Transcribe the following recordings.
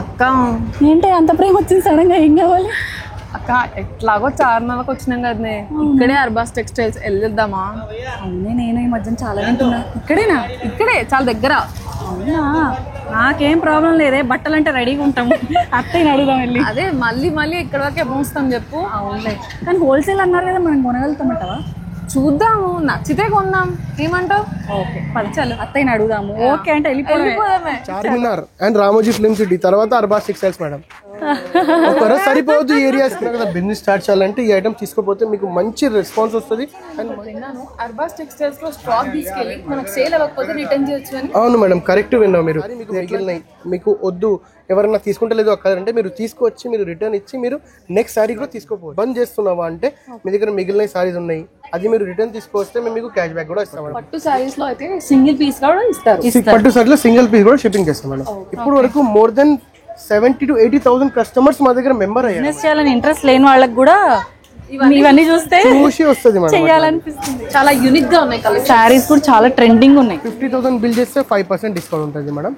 అక్క ఏంటి అంత ప్రేమ వచ్చింది సడన్ గా? ఏం కావాలి అక్క? ఎట్లాగో చార్మినార్కి వచ్చినాం కదనే, ఇక్కడే అర్బాస్ టెక్స్టైల్స్ వెళ్ళిద్దామా? అవునే, నేను ఈ మధ్యన చాలా వింటున్నా. ఇక్కడేనా? ఇక్కడే చాలా దగ్గర. అవునా, నాకేం ప్రాబ్లం లేదే, బట్టలు అంటే రెడీగా ఉంటాము. అత్తయ్యని అడుగుదాం వెళ్ళి. అదే మళ్ళీ మళ్ళీ ఇక్కడ వరకే మోస్తాం చెప్పు. అవునులే, కానీ హోల్సేల్ అన్నారు కదా, మనం కొనగలుగుతామంటావా? చూద్దాము, నచ్చితే కొందాం. ఏమంటావు? ఓకే పద, అత్తయ్యని అడుగుదాము. ఓకే అంటే వెళ్ళిపోదామే. Charminar and Ramoji film city తర్వాత అర్బాస్ టెక్స్టైల్స్ మేడం. ఒకరోజు సరిపోవద్దు ఏరియాస్ కదా. బిజినెస్ స్టార్ట్ చేయాలంటే ఈ ఐటమ్ తీసుకోపోతే మీకు మంచి రెస్పాన్స్ వస్తుంది. విన్నాను అర్బాస్ టెక్స్టైల్స్ లో స్టాక్ తీసుకెళ్ళి మనకు సేల్ అవ్వకపోతే రిటర్న్ చేయొచ్చు అని. అవును మేడం, కరెక్ట్ విన్నావు మీరు. మీకు మిగిలినాయి, మీకు వద్దు, ఎవరన్నా తీసుకుంటలేదు అక్కడంటే మీరు తీసుకొచ్చి మీరు రిటర్న్ ఇచ్చి మీరు నెక్స్ట్ సారీ కూడా తీసుకోపోవచ్చు. బంద్ చేస్తున్నావా అంటే మీ దగ్గర మిగిలిన సారీస్ ఉన్నాయి, అది మీరు రిటర్న్ తీసుకొస్తే మేము మీకు క్యాష్ బ్యాక్ కూడా ఇస్తాం. పట్టు సారీస్ లో అయితే సింగిల్ పీస్ కూడా ఇస్తారు. పట్టు సారీలో సింగిల్ పీస్ కూడా షిప్పింగ్ చేస్తాం మేడం. ఇప్పుడు వరకు మోర్ దెన్ 70,000 to 80,000 కస్టమర్స్ మా దగ్గర మెంబర్ అయ్యారు. బిజినెస్ చేయాలని ఇంట్రెస్ట్ లేని వాళ్ళకి కూడా ఇవన్నీ చూస్తే చూసి వస్తుంది మేడం. చేయాలనిపిస్తుంది. చాలా యూనిక్ గా ఉన్నాయి కలర్. శారీస్ కూడా చాలా ట్రెండింగ్ ఉన్నాయి. 50,000 బిల్ చేస్తే 5% డిస్కౌంట్ ఉంటుంది మేడం.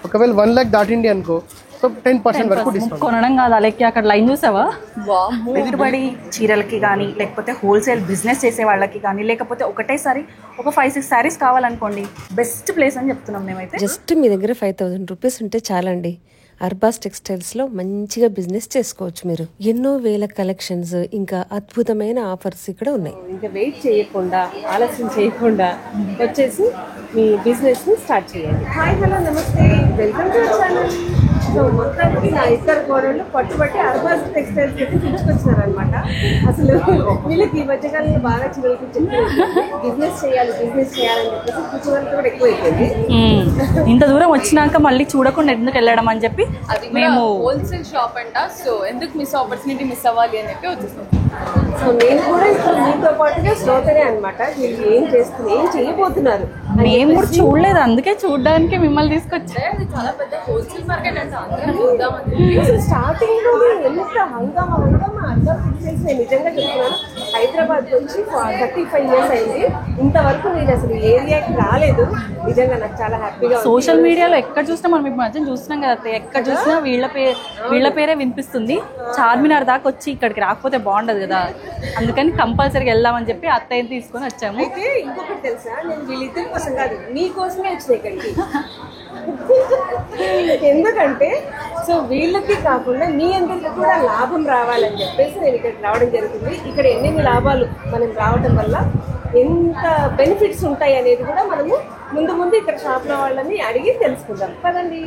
ఒకవేళ 1 lakh దాటిండి అనుకో, సో 10% వరకు డిస్కౌంట్. కొనడం కాదు అలెక్కి, అక్కడ లైన్ చూసావా? పెట్టుబడి చీరలకి కానీ, లేకపోతే హోల్సేల్ బిజినెస్ చేసే వాళ్ళకి కానీ, లేకపోతే ఒకటేసారి ఒక 5-6 శారీస్ కావాలనుకోండి, బెస్ట్ ప్లేస్ అని చెప్తున్నాం మేమైతే. జస్ట్ మీ దగ్గర 5,000 రూపీస్ ఉంటే చాలండి, అర్బాస్ టెక్స్టైల్స్లో మంచిగా బిజినెస్ చేసుకోవచ్చు. మీరు ఎన్నో వేల కలెక్షన్స్, ఇంకా అద్భుతమైన ఆఫర్స్ ఇక్కడ ఉన్నాయి. ఇంకా వెయిట్ చేయకుండా, ఆలస్యం చేయకుండా వచ్చేసి మీ బిజినెస్ని స్టార్ట్ చేయండి. హాయ్, హలో, నమస్తే, welcome to our channel. So మొత్తానికి నా ఇద్దరు కోడళ్ళు పట్టుబట్టి అర్బాస్ టెక్స్టైల్స్ పెట్టి పిలుచుకొచ్చినారనమాట. అసలు వీళ్ళకి ఈ మధ్యకాలంలో బాగా చిన్నకి చెప్పి బిజినెస్ చేయాలని చెప్పేసి కూర్చోవడానికి కూడా ఎక్కువైపోయింది. ఇంత దూరం వచ్చినాక మళ్ళీ చూడకుండా ఎందుకు వెళ్ళడం అని చెప్పి మేము హోల్సేల్ షాప్ అంట, సో ఎందుకు మిస్ ఆపర్చునిటీ మిస్ అవ్వాలి అని చెప్పి వచ్చేసాం. సో నేను కూడా ఇప్పుడు మీతో పాటుగా శ్రోతనే అనమాట. వీళ్ళు ఏం చేయబోతున్నారు మేము కూడా చూడలేదు, అందుకే చూడడానికి మిమ్మల్ని తీసుకొచ్చా. అది చాలా పెద్ద హోల్సేల్ మార్కెట్ అంట, అందరం చూద్దామని. అసలు స్టార్టింగ్ లో ఎంత హంగామా అర్బాస్ టెక్స్టైల్స్. నేను నిజంగా చెప్తున్నాను, హైదరాబాద్ నుంచి 35 years అయింది, ఇంతవరకు నేను అసలు ఏరియాకి రాలేదు. నిజంగా నాకు చాలా హ్యాపీగా. సోషల్ మీడియాలో ఎక్కడ చూసినా మనం ఇప్పుడు మధ్య చూస్తున్నాం కదా, ఎక్కడ చూసినా వీళ్ళ పేరే వినిపిస్తుంది. చార్మినార్ దాకా వచ్చి ఇక్కడికి రాకపోతే బాగుండదు కదా, అందుకని కంపల్సరీగా వెళ్దామని చెప్పి అత్తయ్యని తీసుకొని వచ్చాము. అయితే ఇంకొకటి తెలుసా, నేను వీళ్ళిద్దరి కోసం కాదు, మీకోసమే వచ్చిన ఇక్కడికి. ఎందుకంటే సో వీళ్ళకి కాకుండా మీ అందరికీ కూడా లాభం రావాలని చెప్పేసి నేను ఇక్కడికి రావడం జరుగుతుంది. ఇక్కడ ఎన్నెన్ని లాభాలు మనం రావడం వల్ల ఎంత బెనిఫిట్స్ ఉంటాయి అనేది కూడా మనము ముందు ఇక్కడ షాప్లో వాళ్ళని అడిగి తెలుసుకుందాం కదండి.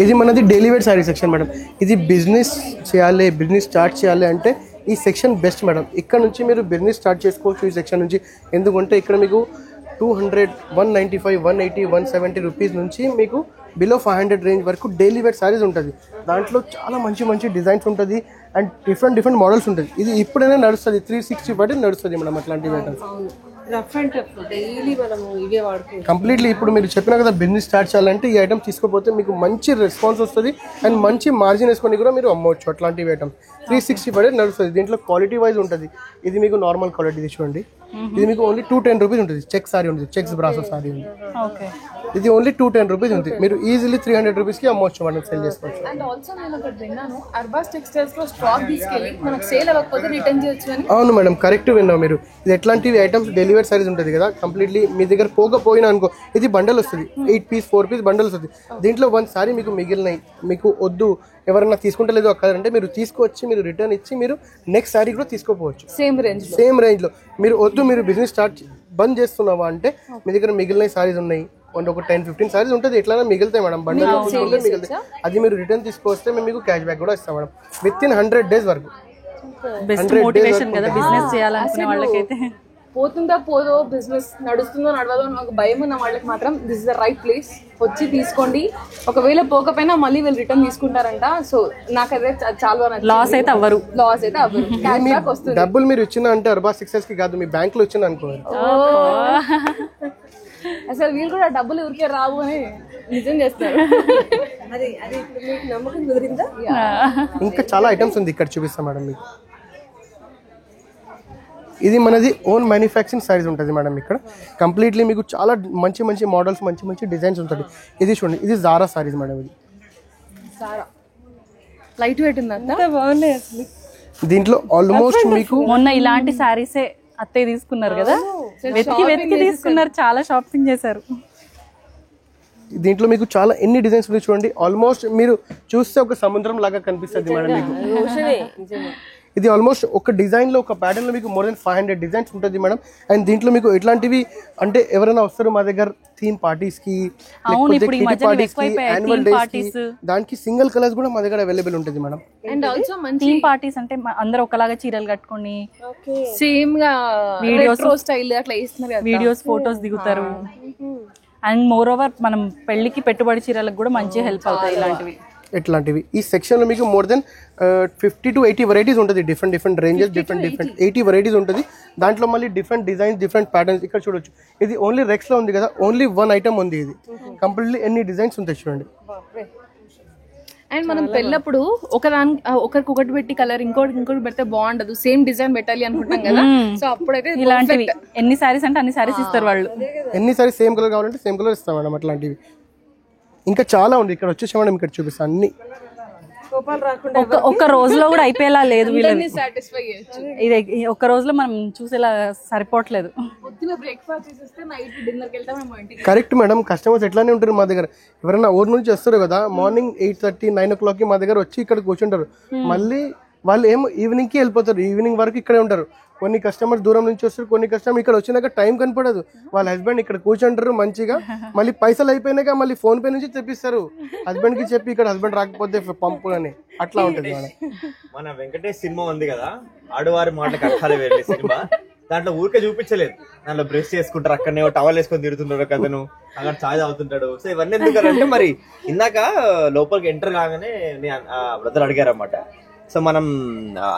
ఇది మనది daily wear sari section madam. ఇది బిజినెస్ స్టార్ట్ చేయాలి అంటే ఈ సెక్షన్ బెస్ట్ మేడం. ఇక్కడ నుంచి మీరు బిజినెస్ స్టార్ట్ చేసుకోవచ్చు ఈ సెక్షన్ నుంచి. ఎందుకంటే ఇక్కడ మీకు 200, 195, 180, 170 రూపీస్ నుంచి మీకు బిలో 500 రేంజ్ వరకు డైలీ వేర్ సారీస్ ఉంటుంది. దాంట్లో చాలా మంచి డిజైన్స్ ఉంటుంది అండ్ డిఫరెంట్ మోడల్స్ ఉంటుంది. ఇది ఇప్పుడైనా నడుస్తుంది, 360 నడుస్తుంది మేడం అట్లాంటివి items. Rough and tough daily మనము ఇవే వాడుకుంటాం కంప్లీట్లీ. ఇప్పుడు మీరు చెప్పినా కదా బిజినెస్ స్టార్ట్ చేయాలంటే ఈ ఐటమ్ తీసుకోపోతే మీకు మంచి రెస్పాన్స్ వస్తుంది అండ్ మంచి మార్జిన్ వేసుకొని కూడా మీరు అమ్మవచ్చు. అట్లాంటివి ఐటమ్ 360 నడుస్తుంది. దీంట్లో క్వాలిటీ వైజ్ ఉంటుంది. ఇది మీకు నార్మల్ క్వాలిటీ చూడండి, ఇది మీకు ఓన్లీ 210 రూపీస్ ఉంటుంది. చెక్ సారీ ఉంటుంది, చెక్స్ బ్రాసో సారీ ఉంది. ఇది ఓన్లీ 210 రూపీస్ ఉంది. మీరు ఈజీలీ 300 రూపీస్కి అమ్మవచ్చు, మనం సెల్ చేసుకోవచ్చు. అండ్ ఆల్సో నేను ఒకటి విన్నాను, అర్బాస్ టెక్స్టైల్స్ లో స్టాక్ తీసుకెళ్ళి మనకు సేల్ అవ్వకపోతే రిటర్న్ చేయొచ్చు అని. అవును మేడం, కరెక్ట్ విన్నావు మీరు. ఇది ఎట్లాంటివి ఐటమ్స్ డెలివరీ సారీస్ ఉంటుంది కదా, కంప్లీట్లీ మీ దగ్గర పోకపోయినా అనుకో, ఇది బండల్ వస్తుంది, 8 పీస్ 4 పీస్ బండల్ వస్తుంది. దీంట్లో 1 సారీ మీకు మిగిలినాయి, మీకు వద్దు, ఎవరన్నా తీసుకుంటలేదు అక్కడంటే మీరు తీసుకొచ్చి మీరు రిటర్న్ ఇచ్చి మీరు నెక్స్ట్ సారీ కూడా తీసుకోపోవచ్చు. సేమ్ రేంజ్ లో మీరు వద్దు, మీరు బిజినెస్ స్టార్ట్ బంద్ చేస్తున్నావా అంటే మీ దగ్గర మిగిలిన సారీస్ ఉన్నాయి, ఒక 10-15 సారీస్ ఉంటుంది, ఎట్లా మిగులుతాయి మేడం, బండిల్ మిగులుతాయి. అది మీరు రిటర్న్ తీసుకొస్తే మేము మీకు క్యాష్ బ్యాక్ కూడా ఇస్తాం మేడం, విత్ ఇన్ 100 days వరకు. బెస్ట్ మోటివేషన్ కదా బిజినెస్ చేయాలనుకునే వాళ్ళకైతే. పోతుందా పోదో, బిజినెస్ నడుస్తుందో నడవదో నాకు భయం ఉన్న వాళ్ళకి మాత్రం this is the right place. వచ్చి తీసుకోండి. ఒకవేళ పోకపోయినా మళ్ళీ వీళ్ళు రిటర్న్ తీసుకుంటారంట. సో నాకైతే చాలా లాస్ అయితే అవ్వరు. క్యాష్ బ్యాక్ వస్తుంది. డబ్బులు మీరు ఇచ్చిన అంటే అర్బాస్ టెక్స్టైల్స్ కి కాదు, మీ బ్యాంక్ లో ఇచ్చిన అనుకోవాలి. అసలు వీళ్ళు కూడా డబ్బులు ఊరికే రావు అని నిజం చేస్తారు. అది అది ఇప్పుడు మీకు నమ్మకం కుదిరిందా? ఇంకా చాలా ఐటమ్స్ ఉంది, ఇక్కడ చూపిస్తాం మేడం మీకు. ఇది మనది ఓన్ మ్యానుఫ్యాక్చరింగ్ సారీస్ ఉంటుంది మేడం. ఇక్కడ కంప్లీట్లీ మీకు చాలా మంచి మంచి మోడల్స్, మంచి మంచి డిజైన్స్ ఉంటుంది. ఇది చూడండి, ఇది జారా సారీస్ మేడం. ఇది సారా లైట్ వెయిట్ ఉందంతా బాగున్నాయి అసలు. దీంట్లో ఆల్మోస్ట్ మీకు మొన్న ఇలాంటి శారీసే అత్తయ్య తీసుకున్నారు కదా, వెతికి తీసుకున్నారు, చాలా షాపింగ్ చేశారు. దీంట్లో మీకు చాలా ఎన్ని డిజైన్స్ ఉన్నాయి చూడండి. ఆల్మోస్ట్ మీరు చూస్తే ఒక సముద్రం లాగా కనిపిస్తుంది మేడం మీకు. ఇది ఆల్మోస్ట్ ఒక డిజైన్ లో, ఒక ప్యాటర్న్ లో మీకు మోర్ దెన్ 500 డిజైన్స్ ఉంటుంది మేడం. అండ్ దీంట్లో మీకు ఎట్లాంటివి అంటే ఎవరైనా వస్తారు మా దగ్గర థీమ్ పార్టీస్ కి, యాన్యువల్ డేస్ కి, దానికి సింగిల్ కలర్స్ కూడా మా దగ్గర అవైలబుల్ ఉంటుంది మేడం. అండ్ ఆల్సో మంచి థీమ్ పార్టీస్ అంటే అందరూ ఒకలాగా చీరలు కట్టుకొని సేమ్ గా వీడియోస్ స్టైల్ అట్లా వేస్తున్నారు, వీడియోస్ ఫొటోస్ దిగుతారు. అండ్ మోర్ ఓవర్ మనం పెళ్లికి పెట్టుబడి చీరలకు కూడా మంచిగా హెల్ప్ అవుతాయి ఇలాంటివి. ఇట్లాంటివి ఈ సెక్షన్ లో మీకు మోర్ దెన్ 50 to 80 వెరైటీస్ ఉంటుంది. డిఫరెంట్ రేంజెస్, డిఫరెంట్ 80 వెరైటీస్ ఉంటుంది. దాంట్లో మళ్ళీ డిఫరెంట్ డిజైన్స్, డిఫరెంట్ ప్యాటర్న్స్. ఇక్కడ చూడొచ్చు, ఇది ఓన్లీ రెక్స్ లో ఉంది కదా, ఓన్లీ 1 ఐటమ్ ఉంది. ఇది కంప్లీట్లీ ఎన్ని డిజైన్స్ ఉంటాయి చూడండి. అండ్ మనం పెళ్ళప్పుడు ఒకరికి ఒకటి పెట్టి కలర్ ఇంకోటి పెడితే బాగుండదు, సేమ్ డిజైన్ పెట్టాలి అనుకుంటాం కదా. సో అప్పుడైతే ఇలాంటివి ఎన్ని సారీస్ అంటే అన్ని సారీస్ ఇస్తారు వాళ్ళు. ఎన్ని సారీస్ సేమ్ కలర్ కావాలంటే సేమ్ కలర్ ఇస్తాం మేడం. అట్లాంటివి ఇంకా చాలా ఉంది. ఇక్కడ వచ్చేసి మేడం ఇక్కడ చూపిస్తాను అన్ని. ఒక రోజులో కూడా అయిపోయేలా లేదు వీళ్ళని. సాటిస్ఫై చేయొచ్చు. ఇది ఒక రోజులో మనం చూసేలా సరిపోవట్లేదు. పొద్దున బ్రేక్ఫాస్ట్ చేసేస్తే నైట్ డిన్నర్ కి వెళ్తాం మేము ఇంటికి. కరెక్ట్ మేడం, కస్టమర్స్ ఎట్లానే ఉంటారు మా దగ్గర. ఎవరైనా ఊరు నుంచి వస్తారు కదా, మార్నింగ్ 8:30, 9 o'clock కి మా దగ్గర వచ్చి ఇక్కడ కూర్చుంటారు. మళ్ళీ వాళ్ళు ఏమో ఈవినింగ్ కి వెళ్ళిపోతారు, ఈవినింగ్ వరకు ఇక్కడే ఉంటారు. కొన్ని కస్టమర్స్ దూరం నుంచి వస్తారు, కొన్ని కస్టమర్ ఇక్కడ వచ్చినాక టైం కనపడదు. వాళ్ళ హస్బెండ్ ఇక్కడ కూర్చుంటారు మంచిగా, మళ్ళీ పైసలు అయిపోయినాక మళ్ళీ ఫోన్ పే నుంచి తెప్పిస్తారు. హస్బెండ్ కి చెప్పి ఇక్కడ హస్బెండ్ రాకపోతే పంపు అని అట్లా ఉంటుంది మేడం. మన వెంకటేష్ సినిమా ఉంది కదా, ఆడవారి మాటలకు అర్థాలు వేరే సినిమా, దాంట్లో ఊరికే చూపించలేదు. దాంట్లో బ్రష్ చేసుకుంటారు, అక్కడనే టవల్ వేసుకొని తిరుగుతుంటాడు కథను, అక్కడ చాయ్ తాగుతుంటాడు. సో ఇవన్నీ ఎందుకంటే మరి ఇందాక లోపలికి ఎంటర్ కాగానే బ్రదర్ అడిగారు అన్నమాట. సో మనం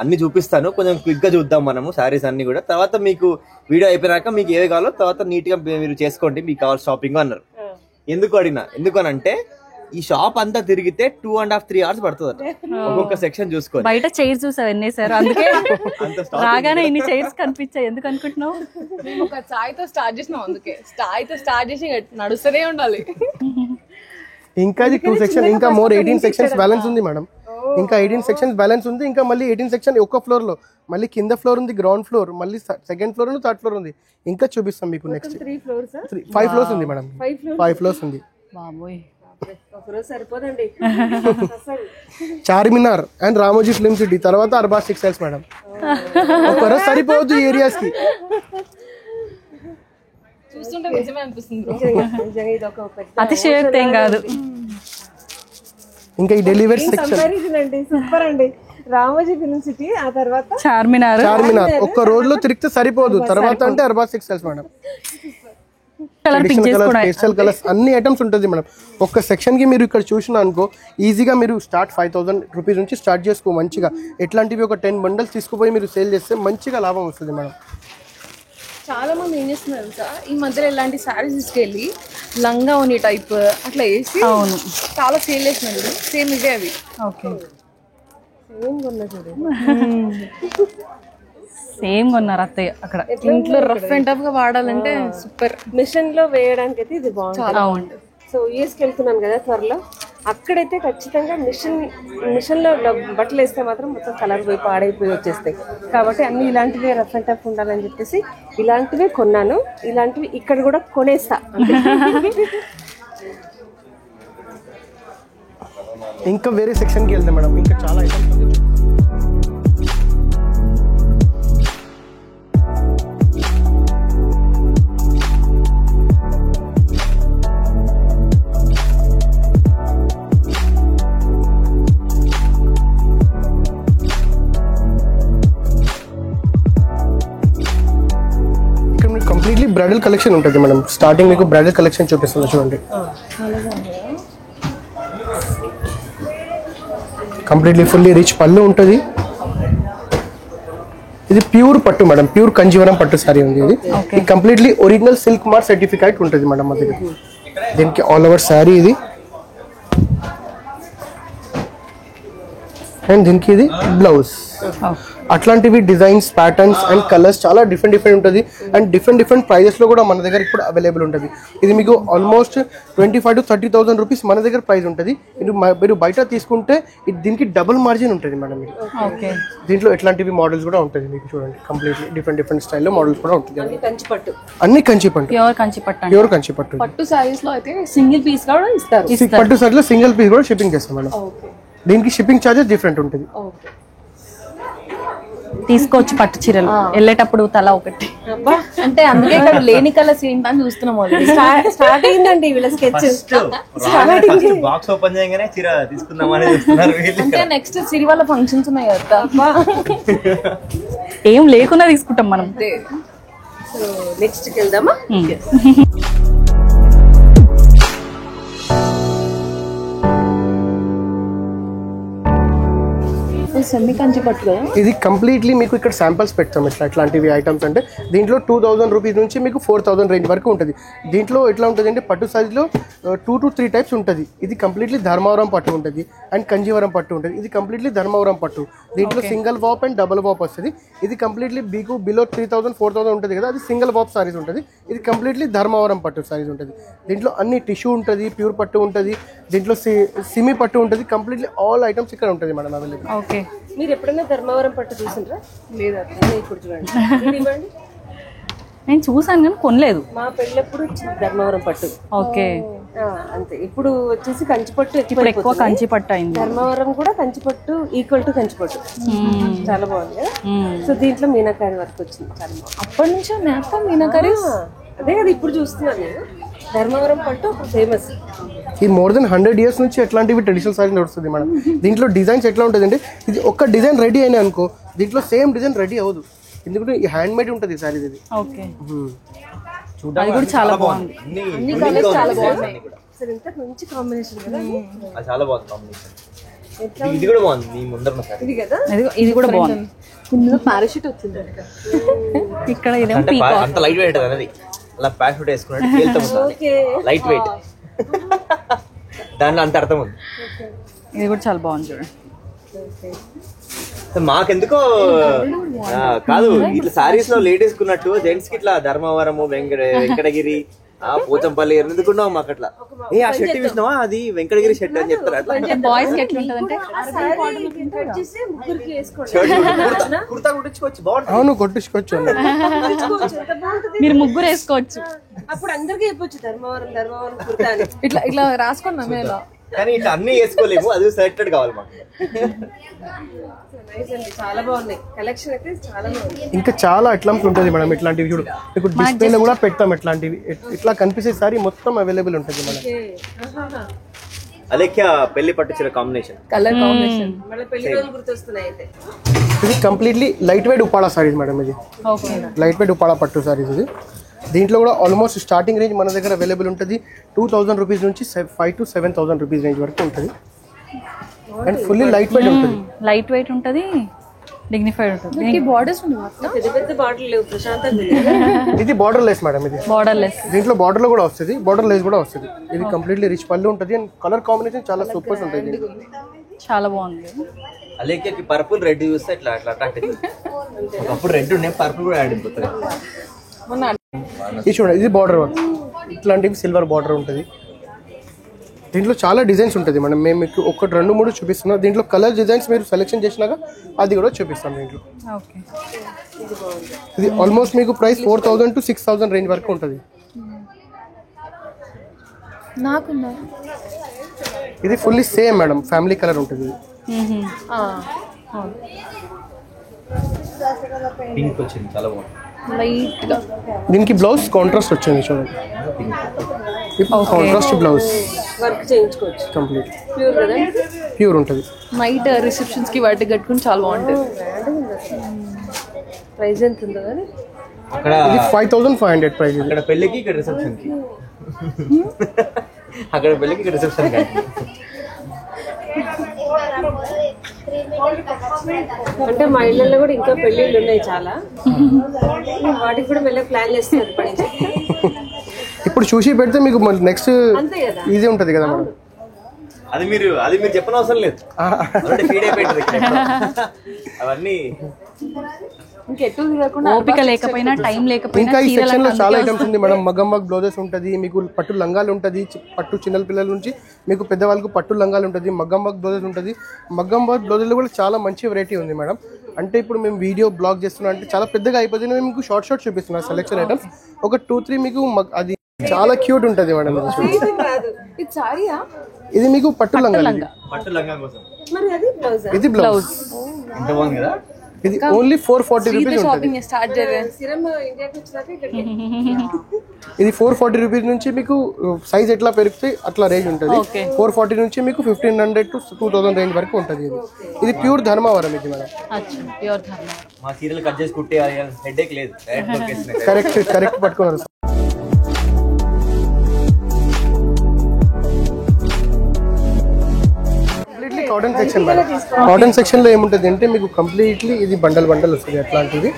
అన్ని చూపిస్తాను, కొంచెం క్విక్ గా చూద్దాం మనము శారీస్ అన్ని కూడా. తర్వాత మీకు వీడియో అయిపోయినాక మీకు ఏవి కావాలో తర్వాత నీట్ గా మీరు చేసుకోండి, మీకు కావాలి షాపింగ్ అన్నారు. ఎందుకు అని అంటే ఈ షాప్ అంతా తిరిగితే 2.5-3 hours పడుతుంది ఒక్కొక్క సెక్షన్ చూసుకోండి. బయట చైర్స్ చూసావు ఎన్నేసారు, అందుకే రాగానే ఇన్ని చైర్స్ కనిపించాయి. ఎందుకు అనుకుంటున్నావు? మేము ఒక చాయ్ తో స్టార్ట్ చేసినాం, అందుకే చాయ్ తో స్టార్ట్ చేసి నడుస్తూనే ఉండాలి. ఇంకా ఇది 2 సెక్షన్, ఇంకా మోర్ 18 సెక్షన్స్ బ్యాలెన్స్ ఉంది మేడం. ఇంకా 18 సెక్షన్స్ బ్యాలెన్స్ ఉంది. ఇంకా మళ్ళీ 18 సెక్షన్ ఒక్క ఫ్లోర్ లో, మళ్ళీ కింద ఫ్లోర్ ఉంది, గ్రౌండ్ ఫ్లోర్, మళ్ళీ సెకండ్ ఫ్లోర్ ఉంది, థర్డ్ ఫ్లోర్ ఉంది. ఇంకా చూపిస్తాం మీకు నెక్స్ట్ 5 ఫ్లోర్స్ ఉంది మేడం. 5 ఫ్లోర్స్ ఉంది. బాబోయ్, ఒకరోజు సరిపోదండి. Charminar and Ramoji film city, తర్వాత అర్బాస్ టెక్స్టైల్స్ మేడం. ఒకరోజు సరిపోవద్దు ఈ ఏరియాస్ కి. చూస్తుంటే నిజమే అనిపిస్తుంది. అతిశయోక్తి ఏం కాదు. ఇంకా ఈ డెలివరీ సెక్షన్ అండి, సూపర్ అండి. రామోజీ ఫిల్మ్ సిటీ, ఆ తర్వాత చార్మినార్. ఒక్క రోజులో తిరిగితే సరిపోదు. తర్వాత అంటే Arbaz textiles madam. Pastel colours అన్ని ఐటమ్స్ ఉంటుంది మేడం. ఒక్క సెక్షన్ కి మీరు ఇక్కడ చూసినా అనుకో, ఈజీగా మీరు 5,000 రూపీస్ నుంచి స్టార్ట్ చేసుకో మంచిగా. ఎట్లాంటివి ఒక 10 బండల్స్ తీసుకుపోయి మీరు సేల్ చేస్తే మంచిగా లాభం వస్తుంది మేడం. చాలా మంది ఏం చేస్తున్నారు సార్, ఈ మధ్యలో ఇలాంటి శారీస్ తీసుకెళ్ళి లంగా ఉని టైప్ అట్లా వేసి చాలా సేల్ చేస్తున్నారు. సేమ్ ఇవే అవి. ఓకే, సేమ్ కొన్నారు అత్తయ్య అక్కడ. ఇంట్లో రఫ్ అండ్ టఫ్ గా వాడాలంటే సూపర్. మిషన్ లో వేయడానికి అయితే ఇది బాగుంటుంది. సో యూఎస్కి వెళ్తున్నాను కదా త్వరలో, అక్కడైతే ఖచ్చితంగా మిషన్ లో బట్టలు వేస్తే మాత్రం మొత్తం కలర్ పోయి పాడైపోయి వచ్చేస్తాయి. కాబట్టి అన్ని ఇలాంటివే రఫ్ అండ్ టఫ్ ఉండాలని చెప్పేసి ఇలాంటివే కొన్నాను. ఇలాంటివి ఇక్కడ కూడా కొనేస్తా. ఇంకా వేరే సెక్షన్కి వెళ్తాం మేడం. ఇంకా చాలా ఐటమ్స్ ఉంది. కంప్లీట్లీ బ్రైడల్ కలెక్షన్ ఉంటుంది మేడం. స్టార్టింగ్ మీకు బ్రైడల్ కలెక్షన్ చూపిస్తున్నా చూడండి. కంప్లీట్లీ ఫుల్లీ రిచ్ పళ్ళు ఉంటుంది. ఇది ప్యూర్ పట్టు మేడం, ప్యూర్ కంజీవరం పట్టు సారీ ఉంది. ఇది completely original silk mark certificate ఉంటుంది మేడం మా దగ్గర. దీనికి ఆల్ ఓవర్ సారీ ఇది, అండ్ దీనికి ఇది బ్లౌజ్. అట్లాంటివి డిజైన్స్, ప్యాటర్న్స్ అండ్ కలర్స్ చాలా డిఫరెంట్ ఉంటుంది. అండ్ డిఫరెంట్ ప్రైజెస్ లో కూడా మన దగ్గర ఇప్పుడు అవైలబుల్ ఉంటుంది. ఇది మీకు ఆల్మోస్ట్ 25,000 to 30,000 రూపీస్ మన దగ్గర ప్రైస్ ఉంటుంది. మీరు బయట తీసుకుంటే దీనికి డబుల్ మార్జిన్ ఉంటుంది మేడం. దీంట్లో ఎట్లాంటివి మోడల్స్ కూడా ఉంటుంది మీకు చూడండి. కంప్లీట్లీ డిఫరెంట్ స్టైల్లో మోడల్స్ కూడా ఉంటుంది. అన్ని కంచి పట్టు, ప్యూర్ కంచి పట్టు. పట్టు సారీస్ లో అయితే సింగిల్ పీస్ కూడా ఇస్తారు. పట్టు సారీలో సింగిల్ పీస్ కూడా షిప్పింగ్ చేస్తాం మేడం. దీనికి షిప్పింగ్ ఛార్జెస్ డిఫరెంట్ ఉంటుంది. తీసుకోవచ్చు పట్టు చీరలు వెళ్ళేటప్పుడు తల ఒకటి. అంటే అందుకే ఇక్కడ లేని కలర్స్ ఏంటని చూస్తున్నాం. స్టార్ట్ అయిందండి వీళ్ళ స్కెచ్. బాక్స్ ఓపెన్ చేయగానే చీర తీసుకుందామని చూస్తున్నారు. అంటే నెక్స్ట్ సిరివాళ్ళ ఫంక్షన్స్ ఉన్నాయి కదా, ఏం లేకుండా తీసుకుంటాం మనం. నెక్స్ట్ కి వెళ్దామా? సెమీ కంచి పట్టు కదా ఇది. కంప్లీట్లీ మీకు ఇక్కడ శాంపిల్స్ పెడతాం ఇట్లాంటివి ఐటమ్స్. అంటే దీంట్లో 2,000 రూపీస్ నుంచి మీకు 4,000 రేంజ్ వరకు ఉంటుంది. దీంట్లో ఎట్లా ఉంటుంది అంటే పట్టు సైజులో 2 to 3 టైప్స్ ఉంటుంది. ఇది కంప్లీట్లీ ధర్మవరం పట్టు ఉంటుంది అండ్ కంజీవరం పట్టు ఉంటుంది. ఇది కంప్లీట్లీ ధర్మవరం పట్టు. దీంట్లో సింగిల్ వాప్ అండ్ డబుల్ వాప్ వస్తుంది. ఇది కంప్లీట్లీ మీకు బిలో 3,000 4,000 ఉంటుంది కదా, అది సింగిల్ వాప్ సారీస్ ఉంటుంది. ఇది కంప్లీట్లీ ధర్మవరం పట్టు సారీస్ ఉంటుంది. దీంట్లో అన్ని టిష్యూ ఉంటుంది, ప్యూర్ పట్టు ఉంటుంది, దీంట్లో సిమి పట్టు ఉంటుంది. కంప్లీట్లీ ఆల్ ఐటమ్స్ ఇక్కడ ఉంటుంది మేడం అవైలబుల్. ఓకే, మీరు ఎప్పుడైనా ధర్మవరం పట్టు చూసిండ్రా? లేదా? ఇప్పుడు చూడండి, ఇవ్వండి. నేను చూసాను కానీ కొనలేదు. మా పెళ్ళప్పుడు ధర్మవరం పట్టు. ఓకే, అంతే. ఇప్పుడు వచ్చేసి కంచిపట్టు ఇప్పుడు ఎక్కువ కంచి పట్టు అయింది. ధర్మవరం కూడా కంచిపట్టు ఈక్వల్ టు కంచిపట్టు. చాలా బాగుంది. సో దీంట్లో మీనాకారి వర్క్ వచ్చింది. చాలా బాగుంది. అప్పటి నుంచి మొత్తం మీనాకారి. అదే కదా ఇప్పుడు చూస్తున్నాను నేను. ధర్మవరం పట్టు ఫేమస్. ఈ మోర్ దెన్ 100 years నుంచి ఎట్లాంటివి ట్రెడిషనల్ సారీ నడుస్తుంది మేడం. దీంట్లో డిజైన్స్ ఎట్లా ఉంటుంది అంటే ఇది ఒక్క డిజైన్ రెడీ అయినా అనుకో, దీంట్లో సేమ్ డిజైన్ రెడీ అవ్వదు. ఎందుకంటే ఈ హ్యాండ్ మేడ్ ఉంటుంది సారీ ఇది. ఓకే, అది కూడా చాలా బాగుంది. అన్ని కలర్స్ చాలా బాగున్నాయి. అసలు ఇంత మంచి కాంబినేషన్ కదా. చాలా బాగుంది కాంబినేషన్. ఇది కూడా బాగుంది. మీ ముందర సారీ ఇది కదా, ఇది కూడా బాగుంది. కింద పారాషూట్ వచ్చింది ఇక్కడ ఇదేమో అంత లైట్ వెయిట్ అనేది. అలా పారాషూట్ వేసుకున్నట్టు లైట్ వెయిట్. దాంట్లో అంత అర్థం ఉంది. ఇది కూడా చాలా బాగుంది చూడండి. మాకెందుకో కాదు ఇట్లా సారీస్ లో లేడీస్ కున్నట్టు జెంట్స్ కి ఇట్లా ధర్మవరము వెంకటగిరి పోచంపల్లి ఎందుకున్నావు మాకు అట్లా. ఆ షర్ట్ చూసినావా, అది వెంకటగిరి షర్ట్ అని చెప్తారు. అట్లా బాయ్స్ కి ఎట్లా ఉంటది అంటే కుర్తా కుట్టించుకోవచ్చు. బాగుంటుంది. అవును, కొట్టించుకోవచ్చు. మీరు ముగ్గురు వేసుకోవచ్చు. అప్పుడు అందరికీ చెప్పొచ్చు ధర్మవరం ధర్మవరం కుర్తా అని. ఇట్లా ఇట్లా రాసుకున్నాం ఇలా. కానీ ఇట్లా అన్ని వేసుకోలేము, అది సెలెక్టెడ్ కావాలి మాకు. చాలా బాగున్నాయి కలెక్షన్ అయితే, చాలా బాగుంది. ఇంకా చాలా ఐటమ్స్ ఉంటుంది మేడం. ఇట్లాంటివి చూడు, మీకు డిస్ప్లేలో కూడా పెడతాం. ఇట్లాంటివి ఇట్లా కనిపించే సారీ మొత్తం అవైలబుల్ ఉంటుంది మేడం. అదే పెళ్లి పట్టు చీర కాంబినేషన్, కలర్ కాంబినేషన్. మళ్ళీ పెళ్లి రోజులు గుర్తొస్తున్నాయి. అయితే ఇది completely light weight Uppada saris madam. ఇది లైట్ వెయిట్ ఉప్పాడ పట్టు సారీస్. ఇది దీంట్లో కూడా ఆల్మోస్ట్ స్టార్టింగ్ రేంజ్ మన దగ్గర అవైలబుల్ ఉంటుంది 2,000 రూపీస్ నుంచి 5,000 to 7,000 రూపీస్ రేంజ్ వరకు ఉంటుంది. అండ్ ఫుల్లీ లైట్ వెయిట్ ఉంటుంది. లైట్ వెయిట్ ఉంటుంది, డిగ్నిఫైడ్ ఉంటుంది. బార్డర్స్ ఉన్నాయి, పెద్ద పెద్ద బాటిల్ లేవు. ప్రశాంతంగా ఇది బార్డర్ లెస్ మేడం. ఇది బార్డర్ లెస్. దీంట్లో బార్డర్ లో కూడా వస్తుంది, బార్డర్ లెస్ కూడా వస్తుంది. ఇది కంప్లీట్లీ రిచ్ పళ్ళు ఉంటుంది అండ్ కలర్ కాంబినేషన్ చాలా సూపర్ ఉంటుంది. చాలా బాగుంది. అలాగే పర్పుల్ రెడ్ చూస్తే ఇట్లా అట్లా అట్రాక్ట్ అవుతుంది. ఒకప్పుడు రెడ్ ఉండే, పర్పుల్ కూడా యాడ్ అయిపోతుంది. ఇది చూడండి, ఇది బార్డర్ వర్క్. ఇట్లాంటివి సిల్వర్ బార్డర్ ఉంటుంది. దీంట్లో చాలా డిజైన్స్ ఉంటుంది మేడం. మేము మీకు 1, 2, 3 చూపిస్తున్నాం. దీంట్లో కలర్ డిజైన్స్ మీరు సెలెక్షన్ చేసినాక అది కూడా చూపిస్తాం దీంట్లో. ఇది ఆల్మోస్ట్ మీకు ప్రైస్ 4,000 to 6,000 రేంజ్ వరకు ఉంటుంది. ఇది fully same madam, family colour ఉంటుంది. పింక్ వచ్చింది, చాలా బాగుంది. లైట్ గా. దీనికి బ్లౌజ్ కాంట్రాస్ట్ వచ్చింది చూడండి. కాంట్రాస్ట్ బ్లౌజ్ వర్క్ చేయించుకోవచ్చు. కంప్లీట్ ప్యూర్ కదా, ప్యూర్ ఉంటుంది. నైట్ రిసెప్షన్స్ కి వాటికి కట్టుకుని చాలా బాగుంటుంది. ప్రైస్ ఎంత ఉందో కానీ అక్కడ ఇది 5500 ప్రైస్. అక్కడ పెళ్ళికి ఇక్కడ రిసెప్షన్ కి అక్కడ పెళ్ళికి ఇక్కడ రిసెప్షన్ కి అంటే మా ఇళ్ళల్లో కూడా ఇంకా పెళ్ళిళ్ళు ఉన్నాయి చాలా, వాటికి కూడా మళ్ళీ ప్లాన్ చేస్తున్నారు ఇప్పటి నుంచి. ఇప్పుడు చూసి పెడితే మీకు నెక్స్ట్ అంతే కదా, ఈజీ ఉంటుంది కదా మేడం. అది మీరు చెప్పిన అవసరం లేదు, ఫీడ్ అయిపోయింది అవన్నీ. ఇంకెట్టు తిరగకుండా ఓపిక లేకపోయినా టైం లేకపోయినా ఇంకా ఈ సెక్షన్ లో చాలా ఐటమ్స్ ఉంది మేడం. మగ్గం వర్క్ బ్లౌజెస్ ఉంటుంది, మీకు పట్టు లంగాలు ఉంటుంది, పట్టు చిన్న పిల్లల నుంచి మీకు పెద్దవాళ్ళకు పట్టు లంగాలు ఉంటుంది, మగ్గం వర్క్ బ్లౌజెస్ ఉంటుంది. మగ్గం వర్క్ బ్లౌజెస్ కూడా చాలా మంచి వెరైటీ ఉంది మేడం. అంటే ఇప్పుడు మేము వీడియో బ్లాగ్ చేస్తున్నాం అంటే చాలా పెద్దగా అయిపోతుంది, మేము మీకు షార్ట్ షూపిస్తున్నాం సెలెక్షన్ ఐటమ్స్. ఒక 2-3 మీకు అది చాలా క్యూట్ ఉంటుంది మేడం. ఇది సారీయా? ఇది మీకు పట్టు లంగా, పట్టు లంగా కోసం. మరి అది బ్లౌజ్, ఇది బ్లౌజ్. ఎంత బాగుంది కదా. ఇది ఓన్లీ 440 రూపీస్ ఉంటుంది. షాపింగ్ స్టార్ట్ చేయాలి. సిరం ఇండియాకి వచ్చినాక ఇక్కడికి. ఇది 440 రూపీస్ నుంచి మీకు సైజ్ ఎట్లా పెరిగితే అట్లా రేంజ్ ఉంటుంది. 440 నుంచి మీకు 1500 to 2000 రేంజ్ వరకు ఉంటుంది. ఇది ప్యూర్ ధర్మవరం ఇది మేడం. ప్యూర్ ధర్మవరం. మా సీరియల్ కట్ చేసి కుట్టే హెడేక్ లేదు, కరెక్ట్ పట్టుకున్నారు. Cotton section madam. Cotton section లో ఏముంటుంది అంటే మీకు కంప్లీట్లీ ఇది బండల్ వస్తుంది అట్లాంటిది.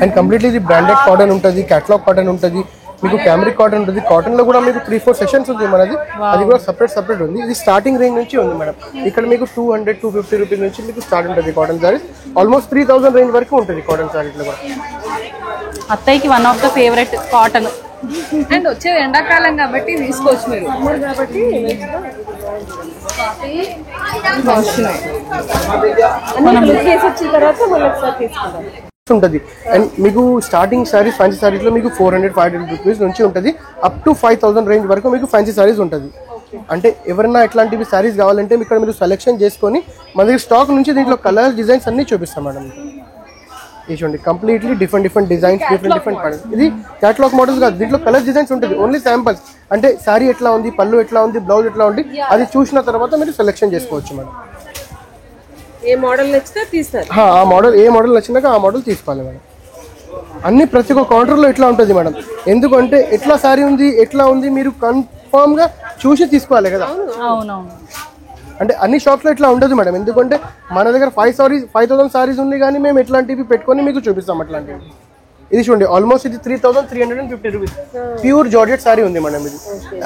అండ్ కంప్లీట్లీ ఇది బ్రాండెడ్ కాటన్ ఉంటుంది, కేటలాగ్ కాటన్ ఉంటుంది, మీకు క్యామరిక్ కాటన్ ఉంటుంది. కాటన్ లో కూడా మీకు 3-4 సెక్షన్స్ ఉంది మనది, అది కూడా సపరేట్ ఉంది. ఇది స్టార్టింగ్ రేంజ్ నుంచి ఉంది మేడం. ఇక్కడ మీకు 200-250 రూపీస్ నుంచి మీకు స్టార్ట్ ఉంటుంది కాటన్ సారీస్. ఆల్మోస్ట్ 3000 రేంజ్ వరకు ఉంటుంది కాటన్ సారీస్ లో కూడా. అత్తయ్యకి one of the favourite cotton. And వచ్చేది ఎండాకాలం కాబట్టి తీసుకోవచ్చు మీరు. కాబట్టి కేసు వచ్చిన తర్వాత మళ్ళీ ఒకసారి తీసుకుంటాం ఉంటుంది. అండ్ మీకు స్టార్టింగ్ సారీస్ ఫ్యాన్సీ సారీస్ లో మీకు 400-500 రూపీస్ నుంచి ఉంటుంది, అప్ టు 5000 రేంజ్ వరకు మీకు ఫ్యాన్సీ సారీస్ ఉంటుంది. అంటే ఎవరైనా ఇట్లాంటివి సారీస్ కావాలంటే ఇక్కడ మీరు సెలెక్షన్ చేసుకొని మన దగ్గర స్టాక్ నుంచి దీంట్లో కలర్స్ డిజైన్స్ అన్ని చూపిస్తాం మేడం. ఇది చూడండి completely different designs, different models. ఇది క్యాటలాగ్ మోడల్స్ కాదు, దీంట్లో కలర్ డిజైన్స్ ఉంటుంది, ఓన్లీ శాంపుల్స్. అంటే సారీ ఎట్లా ఉంది, పళ్ళు ఎట్లా ఉంది, బ్లౌజ్ ఎట్లా ఉంది, అది చూసిన తర్వాత మీరు సెలెక్షన్ చేసుకోవచ్చు మేడం. ఏ మోడల్ నచ్చితే తీస్తారు. ఆ మోడల్ ఏ మోడల్ నచ్చినాక ఆ మోడల్ తీసుకోవాలి మేడం. అన్ని ప్రతి ఒక్క కౌంటర్లో ఎట్లా ఉంటుంది మేడం. ఎందుకంటే ఎట్లా సారీ ఉంది, ఎట్లా ఉంది మీరు కన్ఫామ్ గా చూసి తీసుకోవాలి కదా. అవునవును. అంటే అన్ని షాప్లో ఇట్లా ఉండదు మేడం. ఎందుకంటే మన దగ్గర 5000 సారీస్ ఉంది, కానీ మేము ఎట్లాంటివి పెట్టుకొని మీకు చూపిస్తాం అట్లాంటివి. ఇది చూడండి ఆల్మోస్ట్ ఇది 3350 రూపీస్ ప్యూర్ జార్జెట్ సారీ ఉంది మేడం. ఇది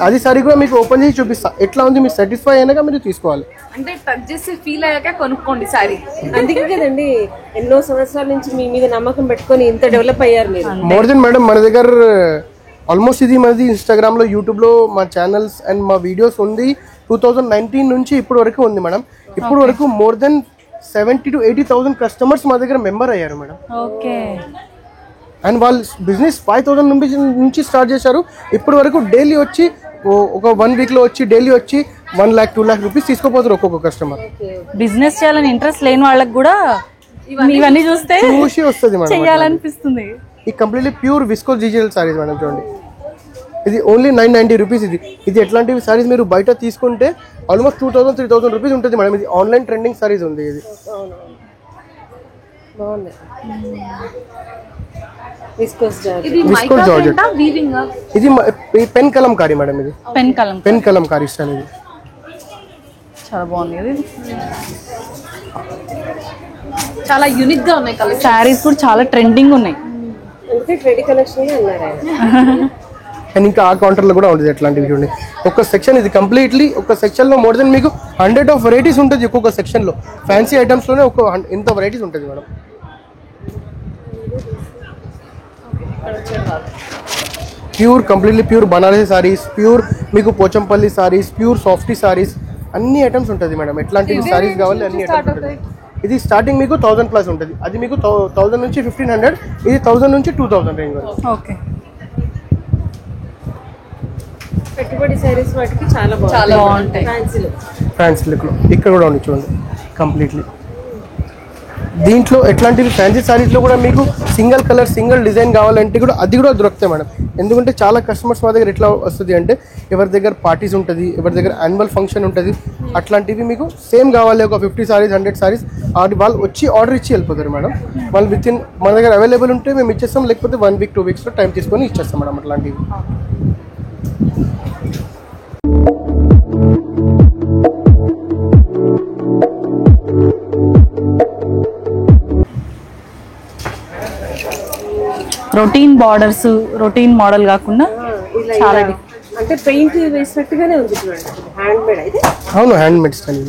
అది సారీ కూడా మీకు ఓపెన్ చేసి చూపిస్తా, ఎట్లా ఉంది మీరు సాటిస్ఫై అయినాక మీరు తీసుకోవాలి. అంటే టచ్ చేసి ఫీల్ అయ్యాక కొనుక్కోండి సారీ. అందుకే కదండి ఎన్నో సంవత్సరాల నుంచి మీ మీద నమ్మకం పెట్టుకొని ఇంత డెవలప్ అయ్యారు మీరు. మోర్ దెన్ మేడం మన దగ్గర ఆల్మోస్ట్ ఇది మనది ఇన్స్టాగ్రామ్లో, యూట్యూబ్లో మా ఛానల్స్ అండ్ మా వీడియోస్ ఉంది. 2019 నుంచి ఇప్పుడు వరకు ఉంది మేడం. ఇప్పుడు వరకు మోర్ దెన్ 70,000 to 80,000 కస్టమర్స్ మా దగ్గర మెంబర్ అయ్యారు మేడం. ఓకే. అండ్ వాళ్ళు బిజినెస్ 5,000 నుంచి స్టార్ట్ చేశారు. ఇప్పటి వరకు డైలీ వచ్చి ఒక 1 వీక్ లో వచ్చి డైలీ వచ్చి 1 lakh 2 lakh రూపీస్ తీసుకోపోతారు ఒక్కొక్క కస్టమర్. బిజినెస్ చేయాలని ఇంట్రెస్ట్ లేని వాళ్ళకి కూడా ఇవన్నీ చూస్తే చూసి వస్తుంది మేడం, చేయాలనిపిస్తుంది. ఈ completely pure viscose digital saris madam. చూడండి ఇది ఓన్లీ 990 రూపీస్. ఇది ఎట్లాంటివి సారీస్ మీరు బయట తీసుకుంటే ఆల్మోస్ట్ 2000-3000 రూపీస్ ఉంటుంది మేడం. ఇది ఆన్లైన్ ట్రెండింగ్ సారీస్ ఉంది. ఇది బాగుంది. Viscose georgette. ఇది మైకా ప్రింటా వీవింగ్? ఇది పెన్ కలంకారీ మేడం. ఇది పెన్ కలంకారీ స్టైల్. ఇది చాలా బాగుంది. ఇది చాలా యూనిక్ గా ఉన్నాయి కలర్. శారీస్ కూడా చాలా ట్రెండింగ్ ఉన్నాయి. అంటే ట్రెండింగ్ కలెక్షన్ అన్నారు ఆయన. అండ్ ఇంకా ఆ కౌంటర్లో కూడా ఉంటుంది అట్లాంటివి. చూడండి ఒక సెక్షన్ ఇది కంప్లీట్లీ ఒక సెక్షన్లో మోర్ దెన్ మీకు 100 of వెరైటీస్ ఉంటుంది ఒక్కొక్క సెక్షన్లో. ఫ్యాన్సీ ఐటమ్స్లోనే ఇంత వెరైటీస్ ఉంటుంది madam. Completely pure Banarasi saris, pure మీకు పోచంపల్లి సారీస్, ప్యూర్ సాఫ్టీ సారీస్, అన్ని ఐటమ్స్ ఉంటుంది మేడం. ఎట్లాంటివి సారీస్ కావాలి అన్ని ఐటమ్స్ ఉంటుంది. ఇది స్టార్టింగ్ మీకు 1000 ప్లస్ ఉంటుంది. అది మీకు 1000 నుంచి 1500, ఇది 1000 నుంచి 2000 రేంజ్ వరకు. ఓకే. పెట్టుబడి సారీస్ వాటికి చాలా బాగుంటాయి. ఫ్యాన్సీలో ఫ్యాన్సీ లుక్లో ఇక్కడ కూడా ఉంది చూడండి కంప్లీట్లీ. దీంట్లో ఎట్లాంటివి ఫ్యాన్సీ సారీస్లో కూడా మీకు సింగిల్ కలర్ సింగిల్ డిజైన్ కావాలంటే కూడా అది కూడా దొరుకుతాయి మేడం. ఎందుకంటే చాలా కస్టమర్స్ మా దగ్గర ఎట్లా వస్తుంది అంటే ఎవరి దగ్గర పార్టీస్ ఉంటుంది, ఎవరి దగ్గర యాన్యువల్ ఫంక్షన్ ఉంటుంది, అట్లాంటివి మీకు సేమ్ కావాలి ఒక 50 సారీస్ 100 సారీస్ వాళ్ళు వచ్చి ఆర్డర్ ఇచ్చి వెళ్ళిపోతారు మేడం. వాళ్ళు మన దగ్గర అవైలబుల్ ఉంటే మేము ఇచ్చేస్తాం, లేకపోతే 1 వీక్ 2 వీక్స్లో టైం తీసుకొని ఇచ్చేస్తాం మేడం అట్లాంటివి. రొటీన్ బార్డర్స్, రొటీన్ మోడల్ కాకుండా చాలా అంటే పెయింట్ వేసినట్టుగానే ఉంది చూడండి. హ్యాండ్ మేడ్ అయితే. అవును, హ్యాండ్ మేడ్ స్టైల్.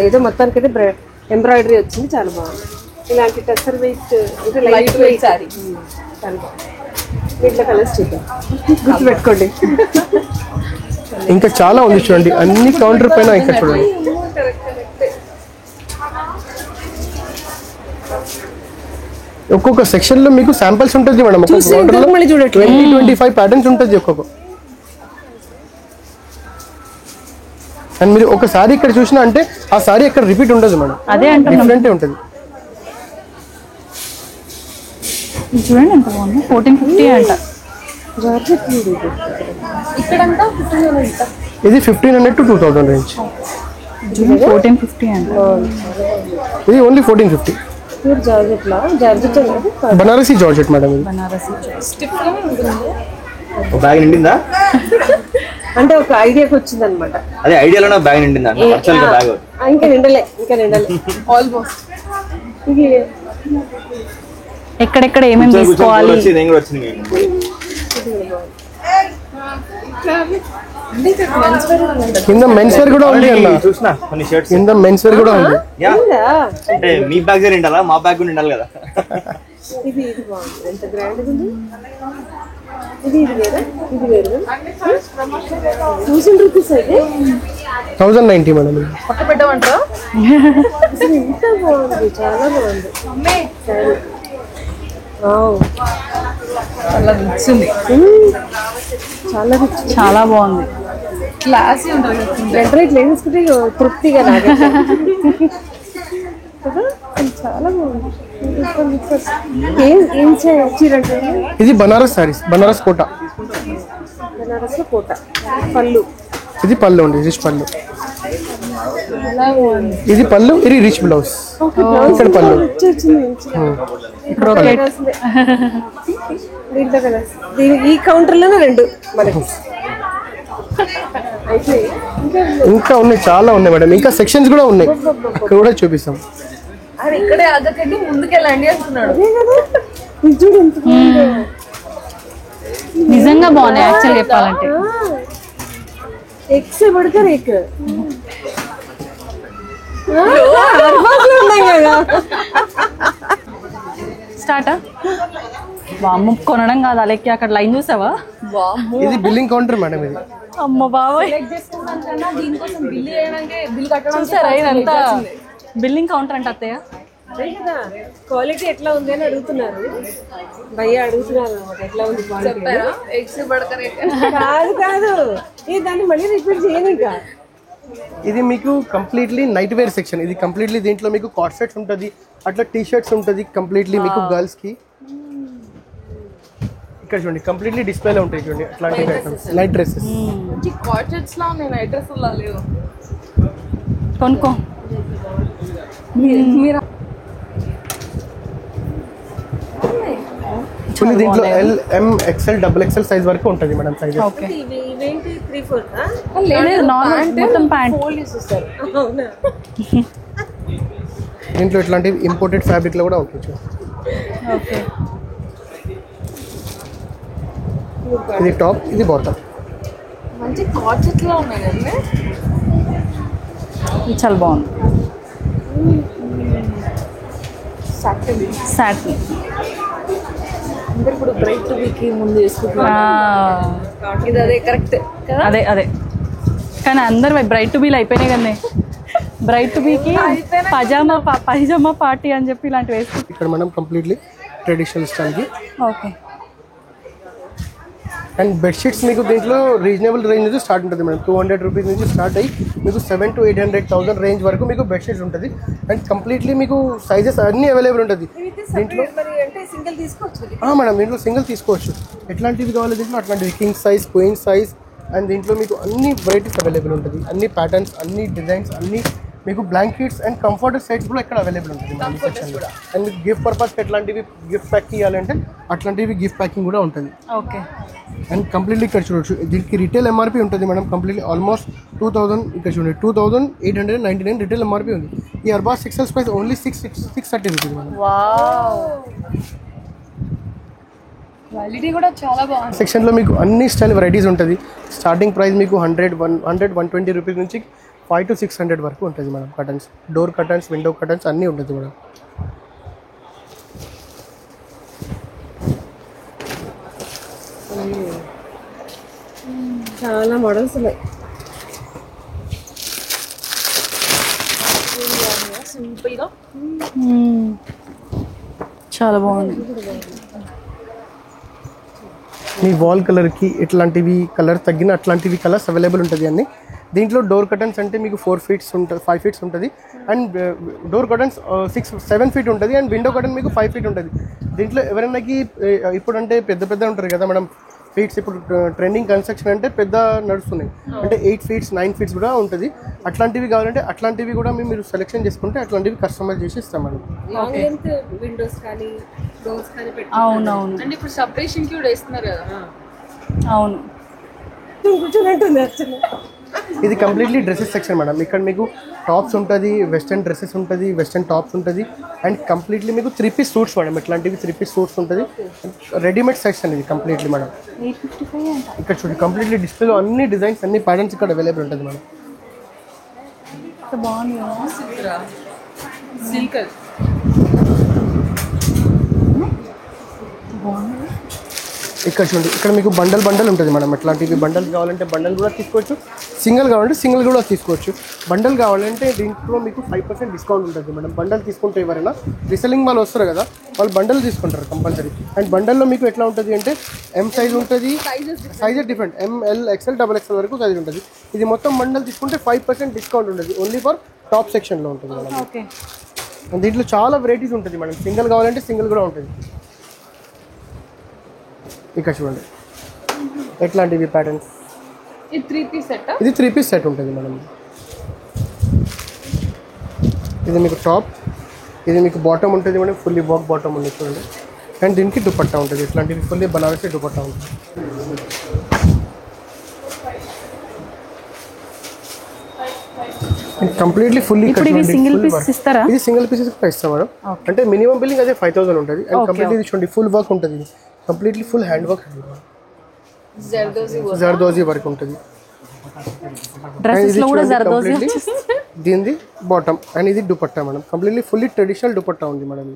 ఏదో మొత్తానికి అయితే ఎంబ్రాయిడరీ వచ్చింది, చాలా బాగుంది. ఇలాంటి టెస్సర్ వెయిట్ అంటే లైట్ వెయిట్ సారీ చాలా బాగుంది. వీటిలో కలర్స్ చూద్దాం, గుర్తుపెట్టుకోండి. ఇంకా చాలా ఉంది చూడండి, అన్ని కౌంటర్ పైన ఇంకా చూడండి. ఒక్కొక్క సెక్షన్ లో మీకు శాంపిల్స్ ఉంటుంది మేడం. 20-25 ప్యాటర్న్స్ ఉంటుంది ఒక్కొక్క. అండ్ మీరు ఒక సారీ ఇక్కడ చూసినా అంటే ఆ సారీ అక్కడ రిపీట్ ఉండదు మేడం, అదే అంటే డిఫరెంట్ ఉంటుంది. చూడండి ఎంత బాగుంది. 1450 అంట. ఇది 1500 to 2000 రేంజ్. 1450 అంట. ఇది ఓన్లీ 1450. Banarasi georgette madam. ఇది బ్యాగ్ నిండిందా అంటే ఒక ఐడియాకి వచ్చింది అనమాట. అదే ఐడియాలో బ్యాగ్ నిండిందా? బ్యాగ్ ఇంకా నిండలే ఆల్మోస్ట్. ఇది ఎక్కడెక్కడ ఏమేమి తీసుకోవాలి. కింద మెన్స్ వేర్ కూడా ఉంది అన్న. చూసినా కొన్ని షర్ట్స్ కింద మెన్స్ వేర్ కూడా ఉంది. అంటే మీ బ్యాగ్ నిండాలా, మా బ్యాగ్ కూడా నిండాలి కదా. ఇది బాగుంది, ఎంత గ్రాండ్ ఉంది. ఇది వేరే, ఇది వేరే. 1000 రూపీస్ అయితే 1090 మేడం. పక్క పెట్టమంటారా? ఎంత బాగుంది, చాలా బాగుంది. చాలా నచ్చింది, చాలా బాగుంది. క్లాసీ ఉంటుంది. వెంటనే ఇట్లా వేసుకుంటే తృప్తిగా నాకు కదా. చాలా బాగుంది. ఏం చీరంటే ఇది బనారస్ సారీస్, బనారస్ కోట. బనారస్ కోట పళ్ళు. ఇది పళ్ళు ఉంది, రిచ్ పళ్ళు. ఇది పళ్ళు, ఇది రిచ్ బ్లౌజ్. ఇక్కడ పళ్ళు. దీంట్లో కదా ఈ కౌంటర్ లోనే 2 మనకి. ఇంకా ఉన్నాయి, చాలా ఉన్నాయి మేడం. ఇంకా సెక్షన్స్ కూడా ఉన్నాయి, అక్కడ కూడా చూపిస్తాం. అది ఇక్కడే ఆగకండి, ముందుకెళ్ళండి అంటున్నాడు. నిజంగా బాగున్నాయి యాక్చువల్ చెప్పాలంటే. ఎక్స్ పడతారు ఎక్ స్టార్టా. వామ్మ కొనడం కాదు అలెక్కి, అక్కడ లైన్ చూసావా? ఇది బిల్లింగ్ కౌంటర్ మేడం. ఇది అమ్మ బాబాయ్, దీనికోసం బిల్ చేయడానికి బిల్ కట్టడం చూసారా ఇదంతా బిల్లింగ్ కౌంటర్ అంటే అత్తయ్య. అదే కదా, క్వాలిటీ ఎట్లా ఉంది అని అడుగుతున్నారు, భయ్య అడుగుతున్నారు అన్నమాట. ఎట్లా ఉంది క్వాలిటీ? ఎగ్స్ పడకరే కాదు ఇది దాన్ని మళ్ళీ రిపీట్ చేయను. ఇంకా ఇది మీకు కంప్లీట్లీ నైట్ వేర్ సెక్షన్. ఇది కంప్లీట్లీ దీంట్లో మీకు కాట్ సెట్స్ ఉంటుంది, అట్లా టీ షర్ట్స్ ఉంటుంది కంప్లీట్లీ మీకు గర్ల్స్ కి. ఇక్కడ చూడండి కంప్లీట్లీ డిస్ప్లేలో ఉంటాయి చూడండి అట్లాంటి ఐటమ్స్. నైట్ డ్రెస్సెస్ కాటెట్స్ లా ఉన్నాయి, నైట్ డ్రెస్ లా లేవు. కొనుక్కో మీరు దీంట్లో ఎల్, ఎం, ఎక్స్ఎల్, XXL సైజ్ వరకు ఉంటుంది మేడం సైజ్. ఓకే. ఇవేంటి 3-4 లేదు నార్మల్ మొత్తం ప్యాంట్. అవునా? దీంట్లో ఇట్లాంటి ఇంపోర్టెడ్ ఫ్యాబ్రిక్ లో కూడా ఉంటుంది. ఓకే. ఇది టాప్, ఇది బాటమ్. మంచి కాటెట్స్ లా ఉన్నాయి కదా. ఇది చాలా బాగుంది. సాటిన్. అందరు ఇప్పుడు బ్రైట్ టు వీకి ముందు చేసుకుంటున్నారు. ఇది అదే కరెక్ట్ కదా. అదే అదే కానీ అందరు బ్రైట్ టు బీలు అయిపోయినాయి కదా. బ్రైట్ టు బీకి పైజామా పార్టీ అని చెప్పి ఇలాంటివి వేసుకుంటాం. ఇక్కడ మనం కంప్లీట్లీ ట్రెడిషనల్ స్టైల్ కి. ఓకే. అండ్ బెడ్షీట్స్ మీకు దీంట్లో రీజనబుల్ రేంజ్ నుంచి స్టార్ట్ ఉంటుంది మేడం. 200 రూపీస్ నుంచి స్టార్ట్ అయ్యి మీకు 700 to 800,000 రేంజ్ వరకు మీకు బెడ్షీట్స్ ఉంటుంది. అండ్ కంప్లీట్లీ మీకు సైజెస్ అన్నీ అవైలబుల్ ఉంటుంది దీంట్లో. అంటే సింగిల్ తీసుకోవచ్చు. మేడం దీంట్లో సింగిల్ తీసుకోవచ్చు. ఎట్లాంటివి కావాలి దీంట్లో అట్లాంటివి, king size, queen size. And దీంట్లో మీకు అన్ని వెరైటీస్ అవైలబుల్ ఉంటుంది, అన్ని ప్యాటర్న్స్, అన్ని డిజైన్స్, అన్ని మీకు బ్లాంకెట్స్ అండ్ కంఫర్టర్ సెట్స్ కూడా ఇక్కడ అవైలబుల్ ఉంటుంది ఈ సెక్షన్లో. అండ్ మీకు గిఫ్ట్ పర్పస్కి ఎట్లాంటివి గిఫ్ట్ ప్యాక్ ఇవ్వాలంటే అట్లాంటివి గిఫ్ట్ ప్యాకింగ్ కూడా ఉంటుంది. ఓకే. అండ్ కంప్లీట్లీ ఇక్కడ చూడొచ్చు, దీనికి రిటైల్ ఎంఆర్పీ ఉంటుంది మేడం కంప్లీట్లీ ఆల్మోస్ట్ 2000. ఇక్కడ చూడండి 2899 రిటైల్ ఎంఆర్పీ ఉంది. ఈ Arbaz excels price only 630 rupees madam. Wow, quality కూడా చాలా బాగుంది. సెక్షన్లో మీకు అన్ని స్టైల్ వెరైటీస్ ఉంటుంది. స్టార్టింగ్ ప్రైస్ మీకు 100-120 రూపీస్ నుంచి 500 to 600 వరకు ఉంటుంది madam. Curtains, door curtains, window curtains అన్నీ ఉంటుంది మేడం. చాలా మోడల్స్ ఉన్నాయి. సింపుల్గా చాలా బాగుంది. మీ వాల్ కలర్కి ఎట్లాంటివి కలర్ తగ్గిన అట్లాంటివి కలర్స్ అవైలబుల్ ఉంటుంది అన్ని. దీంట్లో డోర్ కటన్స్ అంటే మీకు 4 feet ఉంటుంది, 5 feet ఉంటుంది. అండ్ డోర్ కటన్స్ 6-7 feet ఉంటుంది. అండ్ విండో కటన్ మీకు 5 feet ఉంటుంది. దీంట్లో ఎవరైనాకి ఇప్పుడు అంటే పెద్ద ఉంటారు కదా మేడం ఫీట్స్, ఇప్పుడు ట్రెండింగ్ కన్స్ట్రక్షన్ అంటే పెద్ద నడుస్తున్నాయి అంటే 8 feet 9 feet కూడా ఉంటుంది. అట్లాంటివి కావాలంటే అట్లాంటివి కూడా మీరు సెలెక్షన్ చేసుకుంటే అట్లాంటివి కస్టమైజ్ చేసి ఇస్తాం మేడం. లాంగ్ లెంత్ విండోస్ కానీ డోర్స్ కానీ అవునవును. అంటే ఇప్పుడు సపరేషన్కి కూడా వేస్తున్నారు కదా. అవును, కూర్చొని యాక్చువల్లీ. ఇది కంప్లీట్లీ డ్రెస్సెస్ సెక్షన్ మేడం. ఇక్కడ మీకు టాప్స్ ఉంటుంది, వెస్టర్న్ డ్రెస్సెస్ ఉంటుంది, వెస్టర్న్ టాప్స్ ఉంటుంది. అండ్ కంప్లీట్లీ మీకు 3-piece సూట్స్ మేడం. ఇట్లాంటివి 3-piece సూట్స్ ఉంటుంది. రెడీమేడ్ సెక్షన్ ఇది కంప్లీట్లీ మేడం. 855 అంట. ఇక్కడ చూడండి కంప్లీట్లీ డిస్ప్లేలో అన్ని డిజైన్స్, అన్ని ప్యాటర్న్స్ ఇక్కడ అవైలబుల్ ఉంటుంది మేడం. బాగుంది కదా. సిల్క్ ఇక్కడ చూడండి, ఇక్కడ మీకు బండల్ ఉంటుంది మేడం. ఇట్లాంటివి బండల్ కావాలంటే బండల్ కూడా తీసుకోవచ్చు, సింగిల్ కావాలంటే సింగిల్ కూడా తీసుకోవచ్చు. బండల్ కావాలంటే దీంట్లో మీకు 5% డిస్కౌంట్ ఉంటుంది మేడం. బండల్ తీసుకుంటే ఎవరైనా రీసెల్లింగ్ వాళ్ళు వస్తారు కదా, వాళ్ళు బండల్ తీసుకుంటారు కంపల్సరీ. అండ్ బండల్లో మీకు ఎట్లా ఉంటుంది అంటే M సైజ్ ఉంటుంది, sizes different, ML XL XXL వరకు సైజ్ ఉంటుంది. ఇది మొత్తం బండల్ తీసుకుంటే 5% డిస్కౌంట్ ఉంటుంది. ఓన్లీ ఫర్ టాప్ సెక్షన్లో ఉంటుంది మేడం. ఓకే. దీంట్లో చాలా వెరైటీస్ ఉంటుంది మేడం. సింగిల్ కావాలంటే సింగిల్ కూడా ఉంటుంది. ఇక్కడ చూడండి ఎట్లాంటివి ప్యాటర్న్స్. ఇది 3-piece సెట్. ఇది 3-piece సెట్ ఉంటుంది మేడం. ఇది మీకు టాప్, ఇది మీకు బాటమ్ ఉంటుంది మేడం. ఫుల్లీ వర్క్ బాటమ్ ఉంది చూడండి. అండ్ దీనికి దుపట్టా ఉంటుంది. ఇట్లాంటివి ఫుల్లీ బనారసి దుపట్టా ఉంటుంది. కంప్లీట్లీ ఫుల్లీ సింగిల్ పీస్ ఇస్తారా? ఇది సింగిల్ పీసెస్ ఇస్తాం మేడం. అంటే మినిమం బిల్లింగ్ అదే 5000 ఉంటుంది. అండ్ కంప్లీట్లీ చూడండి ఫుల్ వర్క్ ఉంటుంది. Completely full hand work, zardozi work ఉంటుంది. డ్రెస్సెస్ లో కూడా జర్దోజీ. దీనిది బాటమ్ అండ్ ఇది dupatta madam. Completely fully traditional dupatta ఉంది మేడం.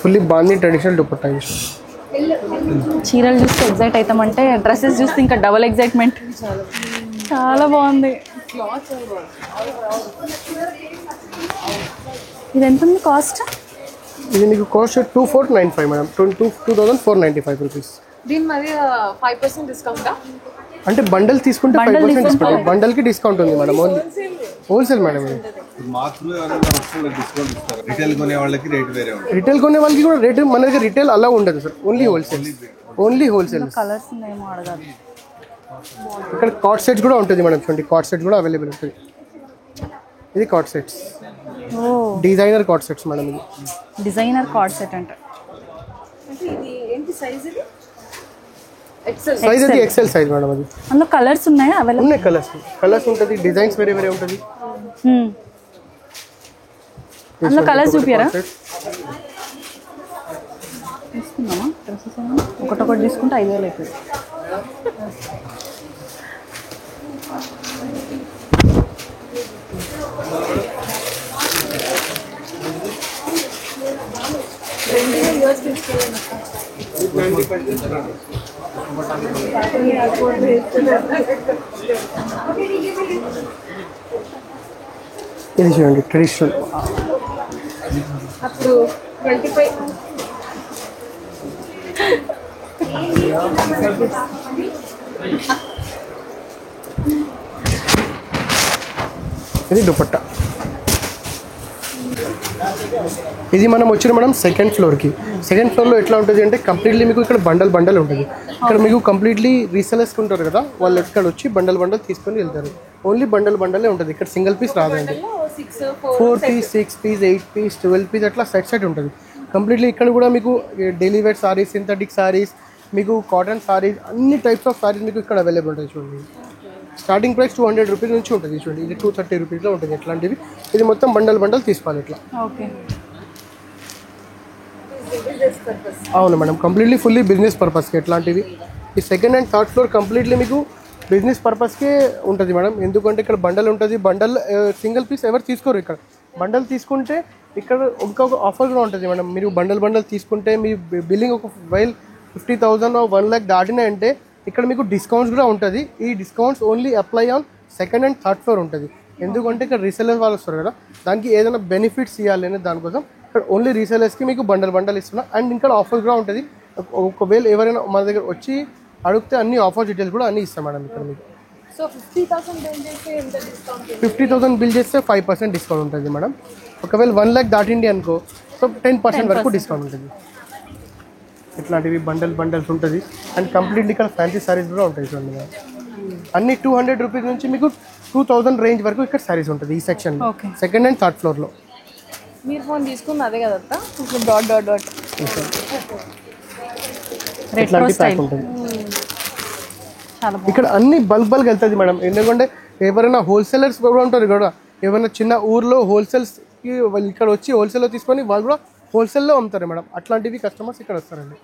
ఫుల్లీ బాందీ ట్రెడిషనల్ దుపట్టా. చీరలు చూస్తే ఎగ్జైట్ అవుతామంటే డ్రెస్సెస్ చూస్తే ఇంకా డబల్ ఎగ్జైట్మెంట్. చాలా బాగుంది. ఇది ఎంత ఉంది కాస్ట్? ఇది మీకు కాస్ట్ 2495 మేడం. 2495 రూపీస్. దీని మరి 5% డిస్కౌంటా? అంటే బండల్ తీసుకుంటే 5% డిస్కౌంట్. బండల్కి డిస్కౌంట్ ఉంది madam. Only wholesale madam. Retail కొనే వాళ్ళకి రేట్ వేరే ఉంటుంది. రిటైల్ కొనే వాళ్ళకి కూడా రేట్ మన దగ్గర రిటైల్ అలా ఉండదు sir. Only wholesale, only wholesale. Colours ఉన్నాయేమో అడగాలి. ఇక్కడ కార్డ్ సెట్స్ కూడా ఉంటుంది మేడం. చూడండి కార్డ్ సెట్ కూడా అవైలబుల్ ఉంటుంది. ఇది card sets, designer card sets madam. ఇది డిజైనర్ కార్డ్ సెట్ అంట. ఇది ఏంటి సైజ్? ఇది సైజ్ అది XL సైజ్ మేడం. అది అందులో కలర్స్ ఉన్నాయా అవైలబుల్? ఉన్నాయి. కలర్స్ ఉంటుంది, డిజైన్స్ వేరే వేరే ఉంటుంది. అందులో కలర్స్ చూపియారా? తీసుకుందామా డ్రెస్సెస్? ఒకటొకటి తీసుకుంటే 5000 అవుతుంది. ఇది చూడండి ట్రెడిషనల్ అప్పుడు 25. ఇది దుపట్టా. ఇది మనం వచ్చిన మేడం సెకండ్ ఫ్లోర్కి. సెకండ్ ఫ్లోర్లో ఎట్లా ఉంటుంది అంటే కంప్లీట్లీ మీకు ఇక్కడ బండల్ ఉంటుంది. ఇక్కడ మీకు కంప్లీట్లీ రీసెలర్స్ ఉంటారు కదా, వాళ్ళు ఇక్కడ వచ్చి బండల్ తీసుకొని వెళ్తారు. ఓన్లీ బండలే ఉంటుంది. ఇక్కడ సింగిల్ పీస్ రాదండి. 4 పీస్, 6 పీస్, 8 పీస్, 12 పీస్ అట్లా సెట్ ఉంటుంది కంప్లీట్లీ. ఇక్కడ కూడా మీకు daily wear saris, synthetic saris, మీకు కాటన్ సారీస్, అన్ని టైప్స్ ఆఫ్ సారీస్ మీకు ఇక్కడ అవైలబుల్ ఉంటుంది. చూడండి, స్టార్టింగ్ ప్రైస్ 200 రూపీస్ నుంచి ఉంటుంది. చూడండి, ఇది 230 రూపీస్లో ఉంటుంది ఇట్లాంటివి. ఇది మొత్తం బండల్ తీసుకోవాలి ఇట్లా. ఓకే, అవును మేడం, కంప్లీట్లీ ఫుల్లీ బిజినెస్ పర్పస్కి ఎట్లాంటివి. ఈ second and third floor completely మీకు బిజినెస్ పర్పస్కే ఉంటుంది మేడం. ఎందుకంటే ఇక్కడ బండల్ ఉంటుంది. బండల్ సింగిల్ పీస్ ఎవరు తీసుకోరు. ఇక్కడ బండల్ తీసుకుంటే ఇక్కడ ఇంకొక ఆఫర్ కూడా ఉంటుంది మేడం. మీరు బండల్ తీసుకుంటే మీ బిల్లింగ్ ఒక 50,000 or 1 lakh దాటినాయంటే ఇక్కడ మీకు డిస్కౌంట్స్ కూడా ఉంటుంది. ఈ discounts only apply on second and third floor ఉంటుంది. ఎందుకంటే ఇక్కడ రీసెలర్స్ వాళ్ళు వస్తారు కదా, దానికి ఏదైనా బెనిఫిట్స్ ఇవ్వాలి అనే దానికోసం ఇక్కడ ఓన్లీ రీసెలర్స్కి మీకు బండల్ ఇస్తున్నా. అండ్ ఇక్కడ ఆఫర్స్ కూడా ఉంటుంది. ఒకవేళ ఎవరైనా మన దగ్గర వచ్చి అడిగితే అన్ని ఆఫర్ డీటెయిల్స్ కూడా అన్నీ ఇస్తాం మేడం ఇక్కడ మీకు. సో 50,000 బిల్ చేస్తే ఎంత డిస్కౌంట్? 50,000 బిల్ చేస్తే 5% డిస్కౌంట్ ఉంటుంది మేడం. ఒకవేళ 1 lakh దాటిండి అనుకో, సో 10% వరకు డిస్కౌంట్ ఉంటుంది. ఇట్లాంటివి బండల్స్ ఉంటుంది. అండ్ కంప్లీట్లీ ఇక్కడ ఫ్యాన్సీ సారీస్ కూడా ఉంటాయి చూడండి మేడం. అన్ని 200 రూపీస్ నుంచి మీకు 2000 రేంజ్ వరకు ఇక్కడ సారీస్ ఉంటుంది ఈ సెక్షన్లో, సెకండ్ అండ్ థర్డ్ ఫ్లోర్లో. మీరు ఫోన్ తీసుకుంది అదే కదా డాట్ ఇట్లాంటి ప్యాక్ ఉంటుంది. ఇక్కడ అన్ని బల్క్ వెళ్తుంది మేడం. ఎందుకంటే ఎవరైనా హోల్సేలర్స్ కూడా ఉంటారు కదా, ఏమైనా చిన్న ఊర్లో హోల్సేల్స్కి వాళ్ళు ఇక్కడ వచ్చి హోల్సేల్లో తీసుకొని వాళ్ళు కూడా హోల్సేల్లో అమ్ముతారు మేడం. అట్లాంటివి కస్టమర్స్ ఇక్కడ వస్తారండి.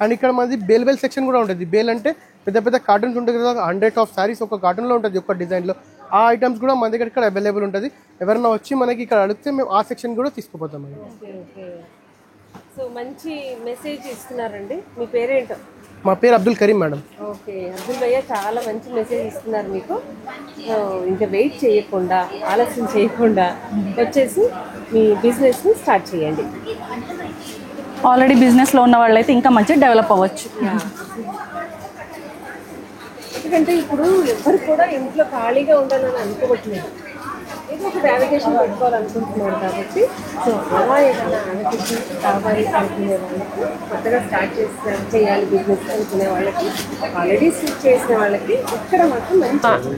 అండ్ ఇక్కడ మనది బేల్ సెక్షన్ కూడా ఉంటుంది. బేల్ అంటే పెద్ద కార్టన్స్ ఉంటాయి కదా, 100 ఆఫ్ సారీస్ ఒక కార్టన్లో ఉంటుంది ఒక డిజైన్లో. ఆ ఐటమ్స్ కూడా మన దగ్గర ఇక్కడ అవైలబుల్ ఉంటుంది. ఎవరైనా వచ్చి మనకి ఇక్కడ అడిగితే మేము ఆ సెక్షన్ కూడా తీసుకుపోతాం మేడం. సో మంచి మెసేజ్ ఇస్తున్నారండి. మీ పేరేంటో? మా పేరు అబ్దుల్ కరీం మేడం. ఓకే, అబ్దుల్ భయ్య చాలా మంచి మెసేజ్ ఇస్తున్నారు మీకు. ఇంకా వెయిట్ చేయకుండా, ఆలస్యం చేయకుండా వచ్చేసి మీ బిజినెస్ని స్టార్ట్ చేయండి. ఆల్రెడీ బిజినెస్లో ఉన్న వాళ్ళైతే ఇంకా మంచిగా డెవలప్ అవ్వచ్చు. ఎందుకంటే ఇప్పుడు ఎవరు కూడా ఇంట్లో ఖాళీగా ఉండాలని అనుకోవట్లేదు. ఏదో ఒక అప్లికేషన్ పెట్టుకోవాలనుకుంటున్నారు కాబట్టి, సో అలా ఏదైనా అప్లికేషన్ కావాలి అనుకునే వాళ్ళకి, కొత్తగా స్టార్ట్ చేయాలి బిజినెస్ అనుకునే వాళ్ళకి, ఆల్రెడీ స్టార్ట్ చేసిన వాళ్ళకి ఇక్కడ మాత్రం మంచి.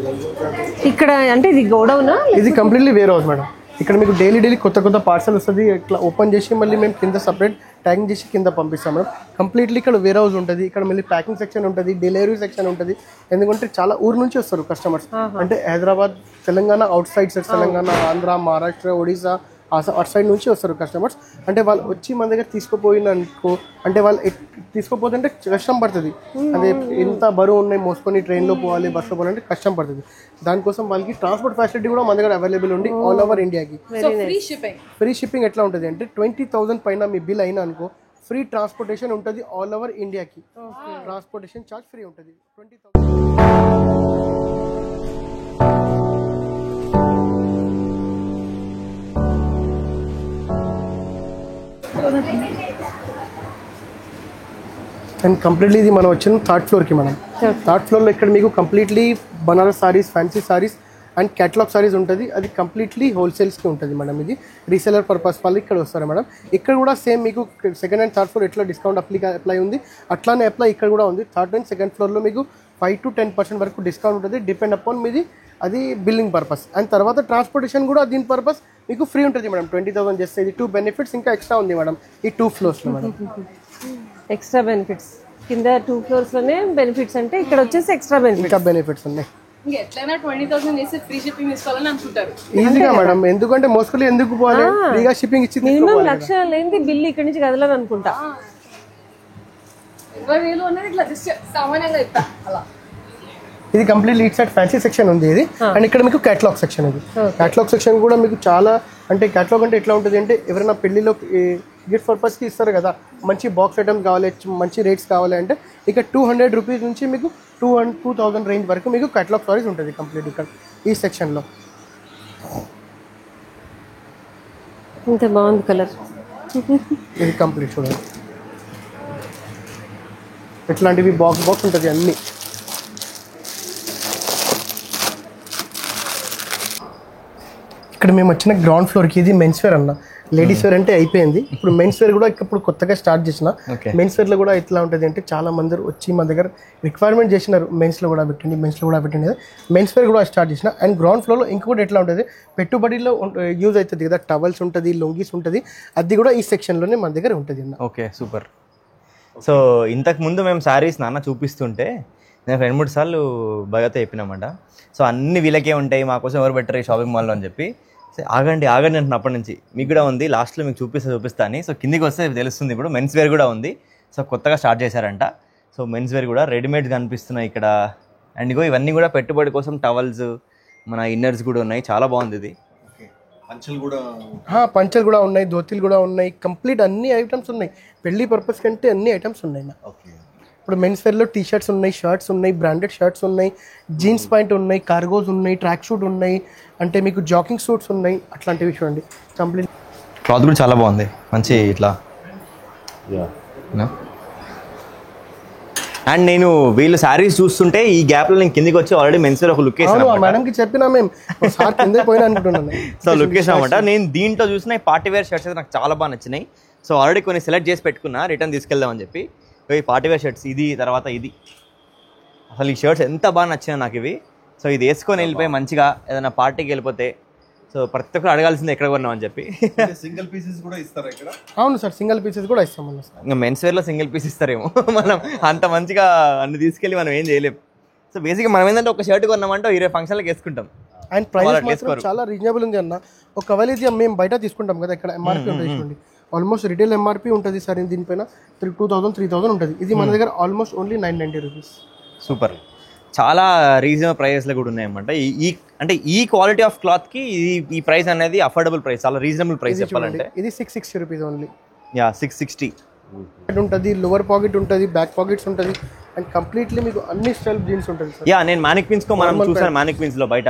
ఇక్కడ అంటే ఇది గోడౌనా? ఇది కంప్లీట్లీ వేర్ హౌస్ మేడం. ఇక్కడ మీకు డైలీ కొత్త పార్సల్ వస్తుంది. ఇట్లా ఓపెన్ చేసి మళ్ళీ మేము కింద సపరేట్ ట్యాగింగ్ చేసి కింద పంపిస్తాం మేడం. కంప్లీట్లీ ఇక్కడ వేర్ హౌస్ ఉంటుంది. ఇక్కడ మళ్ళీ ప్యాకింగ్ సెక్షన్ ఉంటుంది, డెలివరీ సెక్షన్ ఉంటుంది. ఎందుకంటే చాలా ఊరు నుంచి వస్తారు కస్టమర్స్. అంటే హైదరాబాద్, తెలంగాణ, అవుట్ సైడ్ తెలంగాణ, ఆంధ్ర, మహారాష్ట్ర, ఒడిశా అటు సైడ్ నుంచి వస్తారు కస్టమర్స్. అంటే వాళ్ళు వచ్చి మన దగ్గర తీసుకుపోయిననుకో, అంటే వాళ్ళు తీసుకోపోతే అంటే కష్టం పడుతుంది. అదే ఎంత బరువు ఉన్నాయి మోసుకొని ట్రైన్లో పోవాలి, బస్సులో పోవాలంటే కష్టం పడుతుంది. దానికోసం వాళ్ళకి ట్రాన్స్పోర్ట్ ఫెసిలిటీ కూడా మన దగ్గర అవైలబుల్ ఉంది ఆల్ ఓవర్ ఇండియాకి. ఫ్రీ షిప్పింగ్ ఎట్లా ఉంటుంది అంటే 20,000 పైన మీ బిల్ అయినా అనుకో, ఫ్రీ ట్రాన్స్పోర్టేషన్ ఉంటుంది ఆల్ ఓవర్ ఇండియాకి. ట్రాన్స్పోర్టేషన్ ఛార్జ్ ఫ్రీ ఉంటుంది. 20,000 అండ్ కంప్లీట్లీ ఇది మనం వచ్చిన థర్డ్ ఫ్లోర్కి మనం. థర్డ్ ఫ్లోర్లో ఇక్కడ మీకు completely Banaras saris, fancy saris and catalogue saris ఉంటుంది. అది కంప్లీట్లీ హోల్సేల్స్కి ఉంటుంది మేడం. ఇది రీసెలర్ పర్పస్ వాళ్ళు ఇక్కడ వస్తారు మేడం. ఇక్కడ కూడా సేమ్ మీకు సెకండ్ అండ్ థర్డ్ ఫ్లోర్ ఎట్లా డిస్కౌంట్ అప్లై ఉంది అట్లానే అప్లై ఇక్కడ కూడా ఉంది. థర్డ్ అండ్ సెకండ్ ఫ్లోర్లో మీకు 5 to 10% వరకు డిస్కౌంట్ ఉంటుంది, డిపెండ్ అపాన్ మీది అది బిల్లింగ్ పర్పస్. అండ్ తర్వాత ట్రాన్స్పోర్టేషన్ కూడా దీని పర్పస్ మీకు ఫ్రీ ఉంటుంది మేడం. 20,000 చేస్తే ఇది 2 బెనిఫిట్స్ ఇంకా ఎక్స్ట్రా ఉంది మేడం ఈ 2 ఫ్లోర్స్లో మేడం. ఎక్స్ట్రా బెనిఫిట్స్ కింద 2 ఫ్లోర్స్లోనే బెనిఫిట్స్, అంటే ఇక్కడ వచ్చేసి ఎక్స్ట్రా బెనిఫిట్స్ ఉన్నాయి. ఇంకా ఎట్లైనా 20,000 చేసి ఫ్రీ షిప్పింగ్ తీసుకోవాలని అనుకుంటారు ఈజీగా మేడం. ఎందుకంటే మోస్ట్లీ ఎందుకు పోవాలి, ఫ్రీగా షిప్పింగ్ ఇచ్చి మినిమం 1,00,000 లేనిది బిల్ ఇక్కడ నుంచి కదలని అనుకుంటా. 20,000 అనేది ఇట్లా జస్ట్ సామాన్యంగా ఇస్తా అలా. ఇది completely it side fancy section ఉంది ఇది. అండ్ ఇక్కడ మీకు క్యాటలాగ్ సెక్షన్ ఇది. క్యాటలాగ్ సెక్షన్ కూడా మీకు చాలా, అంటే క్యాటలాగ్ అంటే ఎట్లా ఉంటుంది అంటే ఎవరైనా పెళ్లిలో గిఫ్ట్ పర్పస్కి ఇస్తారు కదా, మంచి బాక్స్ ఐటమ్స్ కావాలి, మంచి రేట్స్ కావాలి అంటే ఇక 200 రూపీస్ నుంచి మీకు 2,000 రేంజ్ వరకు మీకు క్యాటలాగ్ సారీస్ ఉంటుంది కంప్లీట్ ఇక్కడ ఈ సెక్షన్లో. ఇంత బాగుంది కలర్. ఇది కంప్లీట్ చూడండి. ఇట్లాంటివి బాక్స్ ఉంటుంది అన్నీ. ఇక్కడ మేము వచ్చిన గ్రౌండ్ ఫ్లోర్కి ఇది మెన్స్ వేర్ అన్న. లేడీస్ వేర్ అంటే అయిపోయింది, ఇప్పుడు మెన్స్ వేర్ కూడా ఇప్పుడు కొత్తగా స్టార్ట్ చేసిన. మెన్స్ వేర్లో కూడా ఎట్లా ఉంటుంది అంటే చాలా మంది వచ్చి మన దగ్గర రిక్వైర్మెంట్ చేసినారు, మెన్స్లో కూడా పెట్టండి, మెన్స్లో కూడా పెట్టండి. మెన్స్ వేర్ కూడా స్టార్ట్ చేసిన. అండ్ గ్రౌండ్ ఫ్లోర్లో ఇంకొకటి ఎట్లా ఉంటుంది, పెట్టుబడిలో యూజ్ అవుతుంది కదా, టవల్స్ ఉంటుంది, లొంగీస్ ఉంటుంది, అది కూడా ఈ సెక్షన్లోనే మన దగ్గర ఉంటుంది అన్న. Okay super. సో ఇంతకు ముందు మేము శారీస్ నాన్న చూపిస్తుంటే నేను 2-3 సార్లు భయతో చెప్పినామంట. సో అన్ని వీళ్ళకే ఉంటాయి, మాకోసం ఎవరు పెట్టరు ఈ షాపింగ్ మాల్లో అని చెప్పి. ఆగండి అంటున్నా అప్పటి నుంచి. మీకు కూడా ఉంది, లాస్ట్లో మీకు చూపిస్తా అని. సో కిందికి వస్తే తెలుస్తుంది. ఇప్పుడు మెన్స్ వేర్ కూడా ఉంది. సో కొత్తగా స్టార్ట్ చేశారంట. సో మెన్స్ వేర్ కూడా రెడీమేడ్గా కనిపిస్తున్నాయి ఇక్కడ. అండ్ ఇవన్నీ కూడా పెట్టుబడి కోసం టవల్స్, మన ఇన్నర్స్ కూడా ఉన్నాయి. చాలా బాగుంది ఇది. పంచలు కూడా ఉన్నాయి, ధోతీలు కూడా ఉన్నాయి, కంప్లీట్ అన్ని ఐటమ్స్ ఉన్నాయి. పెళ్లి పర్పస్ కంటే అన్ని ఐటమ్స్ ఉన్నాయి. ఇప్పుడు మెన్స్ వేర్లో టీ షర్ట్స్ ఉన్నాయి, షర్ట్స్ ఉన్నాయి, బ్రాండెడ్ షర్ట్స్ ఉన్నాయి, జీన్స్ ప్యాంట్ ఉన్నాయి, కార్గోస్ ఉన్నాయి, ట్రాక్ షూట్ ఉన్నాయి, అంటే మీకు జాకింగ్ సూట్స్ ఉన్నాయి. అట్లాంటివి చూడండి. కంప్లీట్ క్లాత్ కూడా చాలా బాగుంది, మంచి ఇట్లా. అండ్ నేను వీళ్ళు శారీస్ చూస్తుంటే ఈ గ్యాప్ లో నేను కిందికి వచ్చి ఆల్రెడీ మెన్స్ వేర్ ఒక లుక్ వేసాను. మేడంకి చెప్పినా మేము సార్ కింద పోయినా అనుకుంటున్నాను. సో లుక్ వేసామన్నమాట. నేను దీంట్లో చూసిన పార్టీ వేర్ షర్ట్స్ అయితే నాకు చాలా బాగా నచ్చినాయి. సో ఆల్రెడీ కొన్ని సెలెక్ట్ చేసి పెట్టుకున్నా, రిటర్న్ తీసుకెళ్దామని చెప్పి. ఈ పార్టీ వేర్ షర్ట్స్, ఇది తర్వాత ఇది, అసలు ఈ షర్ట్స్ ఎంత బాగా నచ్చినాయి నాకు ఇవి. సో ఇది వేసుకొని వెళ్ళిపోయి మంచిగా ఏదైనా పార్టీకి వెళ్ళిపోతే సో ప్రతి ఒక్కరు అడగాల్సింది ఎక్కడ కొన్నాం అని చెప్పి. సింగిల్ పీసెస్ కూడా ఇస్తారా ఇక్కడ? అవును సార్, సింగిల్ పీసెస్ కూడా ఇస్తాం. ఇంకా మెన్స్ వేర్లో సింగిల్ పీస్ ఇస్తారేమో, మనం అంత మంచిగా అన్ని తీసుకెళ్ళి మనం ఏం చేయలేం. సో బేసిక్గా మనం ఏంటంటే ఒక షర్ట్ కొన్నామంటే 20 ఫంక్షన్లకు వేసుకుంటాం. అండ్ ప్రైస్ చాలా రీజనబుల్ ఉంది అన్న. ఒకవేళ ఇది మేము బయట తీసుకుంటాం కదా, ఇక్కడ ఎంఆర్పీ ఉంటుంది, ఆల్మోస్ట్ రిటైల్ ఎంఆర్పీ ఉంటుంది సార్ దీనిపైన 2000-3000 ఉంటుంది. ఇది మన దగ్గర ఆల్మోస్ట్ ఓన్లీ 990 రూపీస్. సూపర్, చాలా రీజనబుల్ ప్రైజెస్లో కూడా ఉన్నాయన్నమాట. అంటే ఈ క్వాలిటీ ఆఫ్ క్లాత్కి ఈ ప్రైస్ అనేది అఫోర్డబుల్ ప్రైస్, చాలా రీజనబుల్ ప్రైస్ చెప్పాలంటే. ఇది 660 రూపీస్ ఓన్లీ. 660 ఉంటుంది, లోవర్ పాకెట్ ఉంటుంది, బ్యాక్ పాకెట్స్ ఉంటుంది, అండ్ కంప్లీట్లీ మీకు అన్ని స్టైల్ జీన్స్ ఉంటుంది సార్. నేను మ్యానిక్విన్స్కో మనం చూసాను, మ్యానిక్విన్స్లో బయట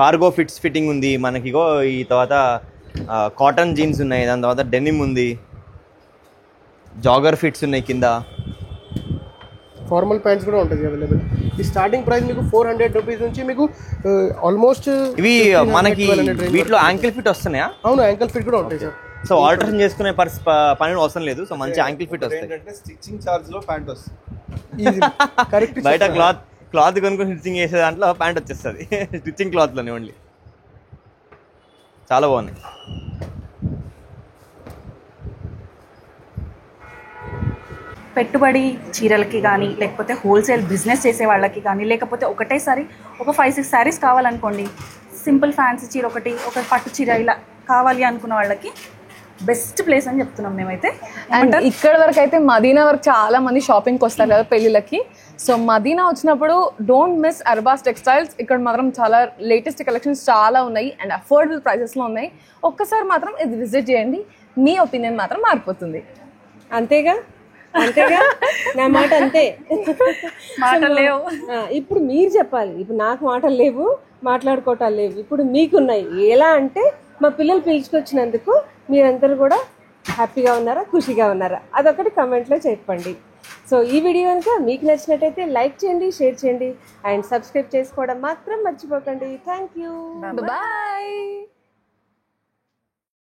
కార్గో ఫిట్టింగ్ ఉంది మనకిగో. ఈ తర్వాత కాటన్ జీన్స్ ఉన్నాయి, దాని తర్వాత డెనిమ్ ఉంది, జాగర్ ఫిట్స్ ఉన్నాయి, కింద ఫార్మల్ ప్యాంట్స్ కూడా ఉంటుంది అవైలబుల్. ఈ స్టార్టింగ్ ప్రైస్ మీకు 400 రూపీస్ నుంచి మీకు ఆల్మోస్ట్ ఇవి మనకి వీటిలో యాంకిల్ ఫిట్ వస్తున్నాయా? అవును, యాంకిల్ ఫిట్ కూడా ఉంటాయి సార్. సో ఆల్టరేషన్ చేసుకునే పని అవసరం లేదు. సో మంచి యాంకిల్ ఫిట్ వస్తాయి. స్టిచ్చింగ్ చార్జ్ లో ప్యాంట్ వస్తుంది. బయట క్లాత్ కొనుక్కొని స్టిచ్చింగ్ చేసే దాంట్లో ప్యాంట్ వచ్చేస్తుంది, స్టిచ్చింగ్ క్లాత్లోనే ఓన్లీ. చాలా బాగున్నాయి. పెట్టుబడి చీరలకి కానీ, లేకపోతే హోల్సేల్ బిజినెస్ చేసే వాళ్ళకి కానీ, లేకపోతే ఒకటేసారి ఒక 5-6 శారీస్ కావాలనుకోండి, సింపుల్ ఫ్యాన్సీ చీర ఒకటి, ఒక పట్టు చీర ఇలా కావాలి అనుకున్న వాళ్ళకి బెస్ట్ ప్లేస్ అని చెప్తున్నాం మేమైతే. అండ్ ఇక్కడ వరకు అయితే మదీనా వరకు చాలా మంది షాపింగ్కి వస్తారు కదా పెళ్ళిళ్ళకి. సో మదీనా వచ్చినప్పుడు డోంట్ మిస్ అర్బాస్ టెక్స్టైల్స్. ఇక్కడ మాత్రం చాలా లేటెస్ట్ కలెక్షన్స్ చాలా ఉన్నాయి అండ్ అఫోర్డబుల్ ప్రైసెస్లో ఉన్నాయి. ఒక్కసారి మాత్రం ఇది విజిట్ చేయండి, మీ ఒపీనియన్ మాత్రం మారిపోతుంది. అంతేగా నా మాట అంతే. మాటలు లేవు, ఇప్పుడు మీరు చెప్పాలి. ఇప్పుడు నాకు మాటలు లేవు, మాట్లాడుకోవటాలు లేవు, ఇప్పుడు మీకున్నాయి. ఎలా అంటే మా పిల్లలు పిలుచుకొచ్చినందుకు మీరందరూ కూడా హ్యాపీగా ఉన్నారా, ఖుషిగా ఉన్నారా, అదొకటి కమెంట్లో చెప్పండి. సో ఈ వీడియో కనుక మీకు నచ్చినట్టయితే లైక్ చేయండి, షేర్ చేయండి అండ్ సబ్స్క్రైబ్ చేసుకోవడం మాత్రం మర్చిపోకండి. Thank you, bye.